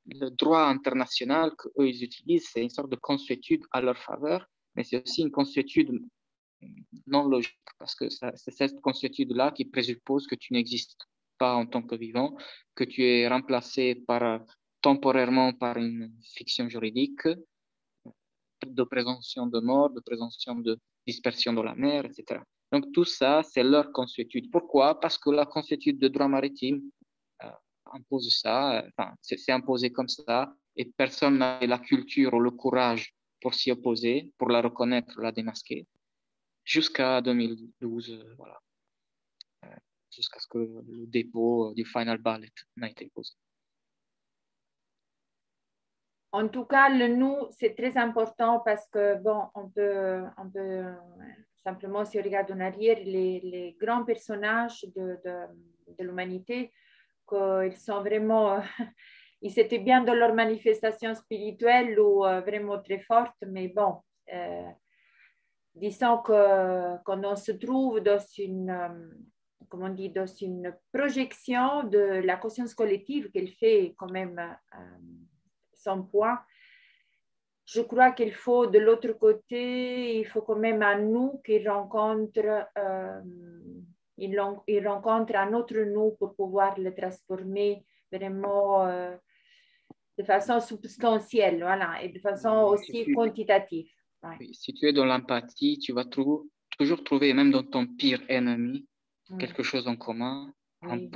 Le droit international qu'eux ils utilisent, c'est une sorte de consuétude à leur faveur, mais c'est aussi une consuétude non logique, parce que c'est cette consuétude-là qui présuppose que tu n'existes pas en tant que vivant, que tu es remplacé temporairement par une fiction juridique de présomption de mort, de présomption de dispersion dans la mer, etc. Donc tout ça, c'est leur consuétude. Pourquoi? Parce que la consuétude de droit maritime impose ça, c'est imposé comme ça, et personne n'a la culture ou le courage pour s'y opposer, pour la reconnaître, la démasquer, jusqu'à 2012, voilà, jusqu'à ce que le dépôt du final ballot n'a été posé. En tout cas, le nous, c'est très important parce que, bon, on peut simplement, si on regarde en arrière, les grands personnages de l'humanité, qu'ils sont vraiment, ils étaient bien dans leur manifestation spirituelle ou vraiment très forte, mais bon, disons qu'on on se trouve dans comment on dit, dans une projection de la conscience collective qu'elle fait quand même son poids. je crois qu'il faut de l'autre côté, il faut quand même à nous qu'ils rencontrent, ils rencontrent un autre nous pour pouvoir le transformer vraiment de façon substantielle, voilà, et de façon aussi quantitative. Ouais. Oui, si tu es dans l'empathie, tu vas toujours trouver, même dans ton pire ennemi, quelque chose en commun, oui.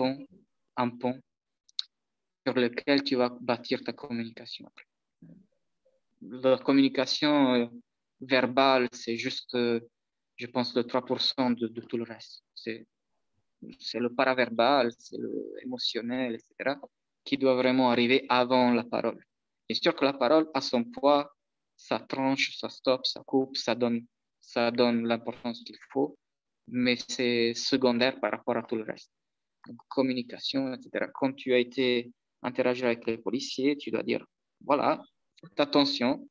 un pont sur lequel tu vas bâtir ta communication. La communication verbale, c'est juste, je pense, le 3% de tout le reste. C'est le paraverbal, c'est l'émotionnel, etc., qui doit vraiment arriver avant la parole. C'est sûr que la parole a son poids, ça tranche, ça stoppe, ça coupe, ça donne l'importance qu'il faut, mais c'est secondaire par rapport à tout le reste. Donc, communication, etc. Quand tu as été interagir avec les policiers, tu dois dire, voilà, faites attention,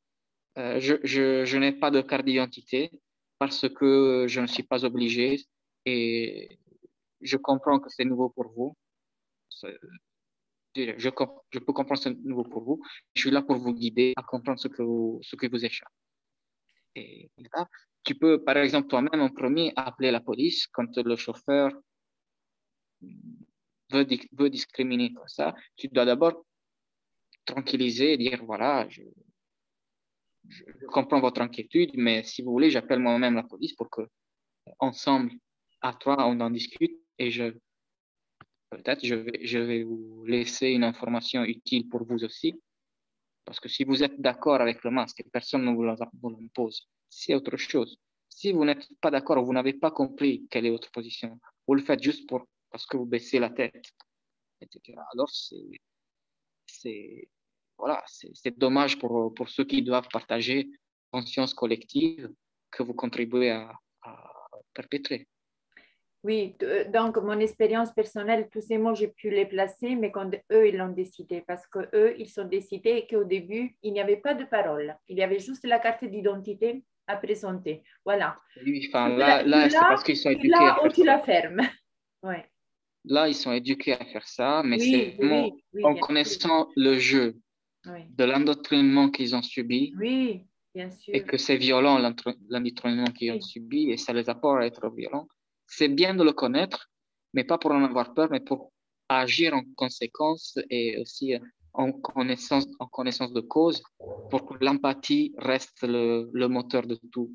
je n'ai pas de carte d'identité parce que je ne suis pas obligé et je comprends que c'est nouveau pour vous. Je peux comprendre que c'est nouveau pour vous. Je suis là pour vous guider à comprendre ce qui vous échappe. Et là, tu peux, par exemple, toi-même en premier, appeler la police quand le chauffeur veut discriminer comme ça. Tu dois d'abord tranquilliser et dire, voilà, je comprends votre inquiétude, mais si vous voulez, j'appelle moi-même la police pour que, ensemble, à trois, on en discute et peut-être je vais vous laisser une information utile pour vous aussi. Parce que si vous êtes d'accord avec le masque, personne ne vous l'impose. C'est autre chose. Si vous n'êtes pas d'accord, vous n'avez pas compris quelle est votre position, vous le faites juste parce que vous baissez la tête, etc. Alors, voilà, c'est dommage pour ceux qui doivent partager conscience collective que vous contribuez à perpétrer. Oui, donc mon expérience personnelle, tous ces mots, j'ai pu les placer, mais quand eux, ils l'ont décidé, parce qu'eux, ils sont décidés et qu'au début, il n'y avait pas de parole. Il y avait juste la carte d'identité à présenter. Voilà. Oui, enfin, là c'est parce qu'ils sont éduqués à faire ou tu ça. la fermes. Ouais. Là, ils sont éduqués à faire ça, mais c'est vraiment oui, en connaissant le jeu de l'endoctrinement qu'ils ont subi. Oui, bien sûr. Et que c'est violent l'endoctrinement qu'ils ont subi et ça les apporte à être violents. C'est bien de le connaître, mais pas pour en avoir peur, mais pour agir en conséquence et aussi en connaissance de cause pour que l'empathie reste le moteur de tout.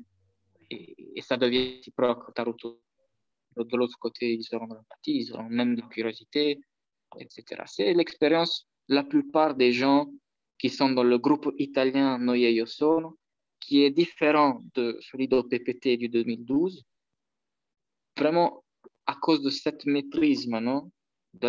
Et ça devient réciproque. De l'autre côté, ils auront de l'empathie, ils auront même de la curiosité, etc. C'est l'expérience de la plupart des gens qui sont dans le groupe italien Noi e Io Sono, qui est différent de celui d'OPPT du 2012, vraiment à cause de cette maîtrise maintenant de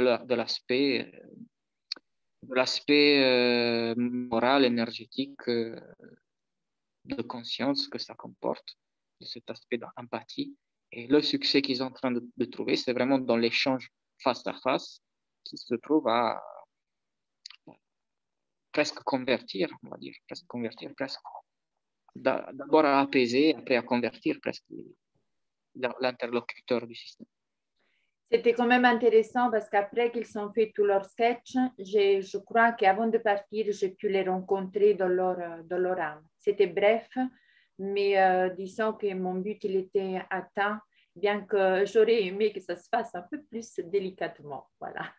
l'aspect moral, énergétique, de conscience que ça comporte, de cet aspect d'empathie. Et le succès qu'ils sont en train de trouver, c'est vraiment dans l'échange face à face qui se trouve à presque convertir, on va dire, presque. D'abord à apaiser, après à convertir presque l'interlocuteur du système. C'était quand même intéressant parce qu'après qu'ils ont fait tous leurs sketchs, je crois qu'avant de partir, j'ai pu les rencontrer dans leur âme. C'était bref, mais disons que mon but, il était atteint, bien que j'aurais aimé que ça se fasse un peu plus délicatement. Voilà.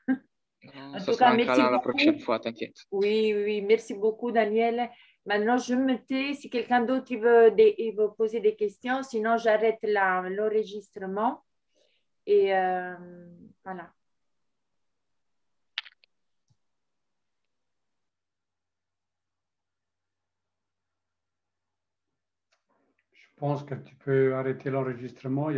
En tout cas, merci beaucoup. La prochaine fois, t'inquiète. Oui, merci beaucoup, Daniel. Maintenant, je me tais. Si quelqu'un d'autre veut poser des questions, sinon j'arrête l'enregistrement. Et voilà. Je pense que tu peux arrêter l'enregistrement.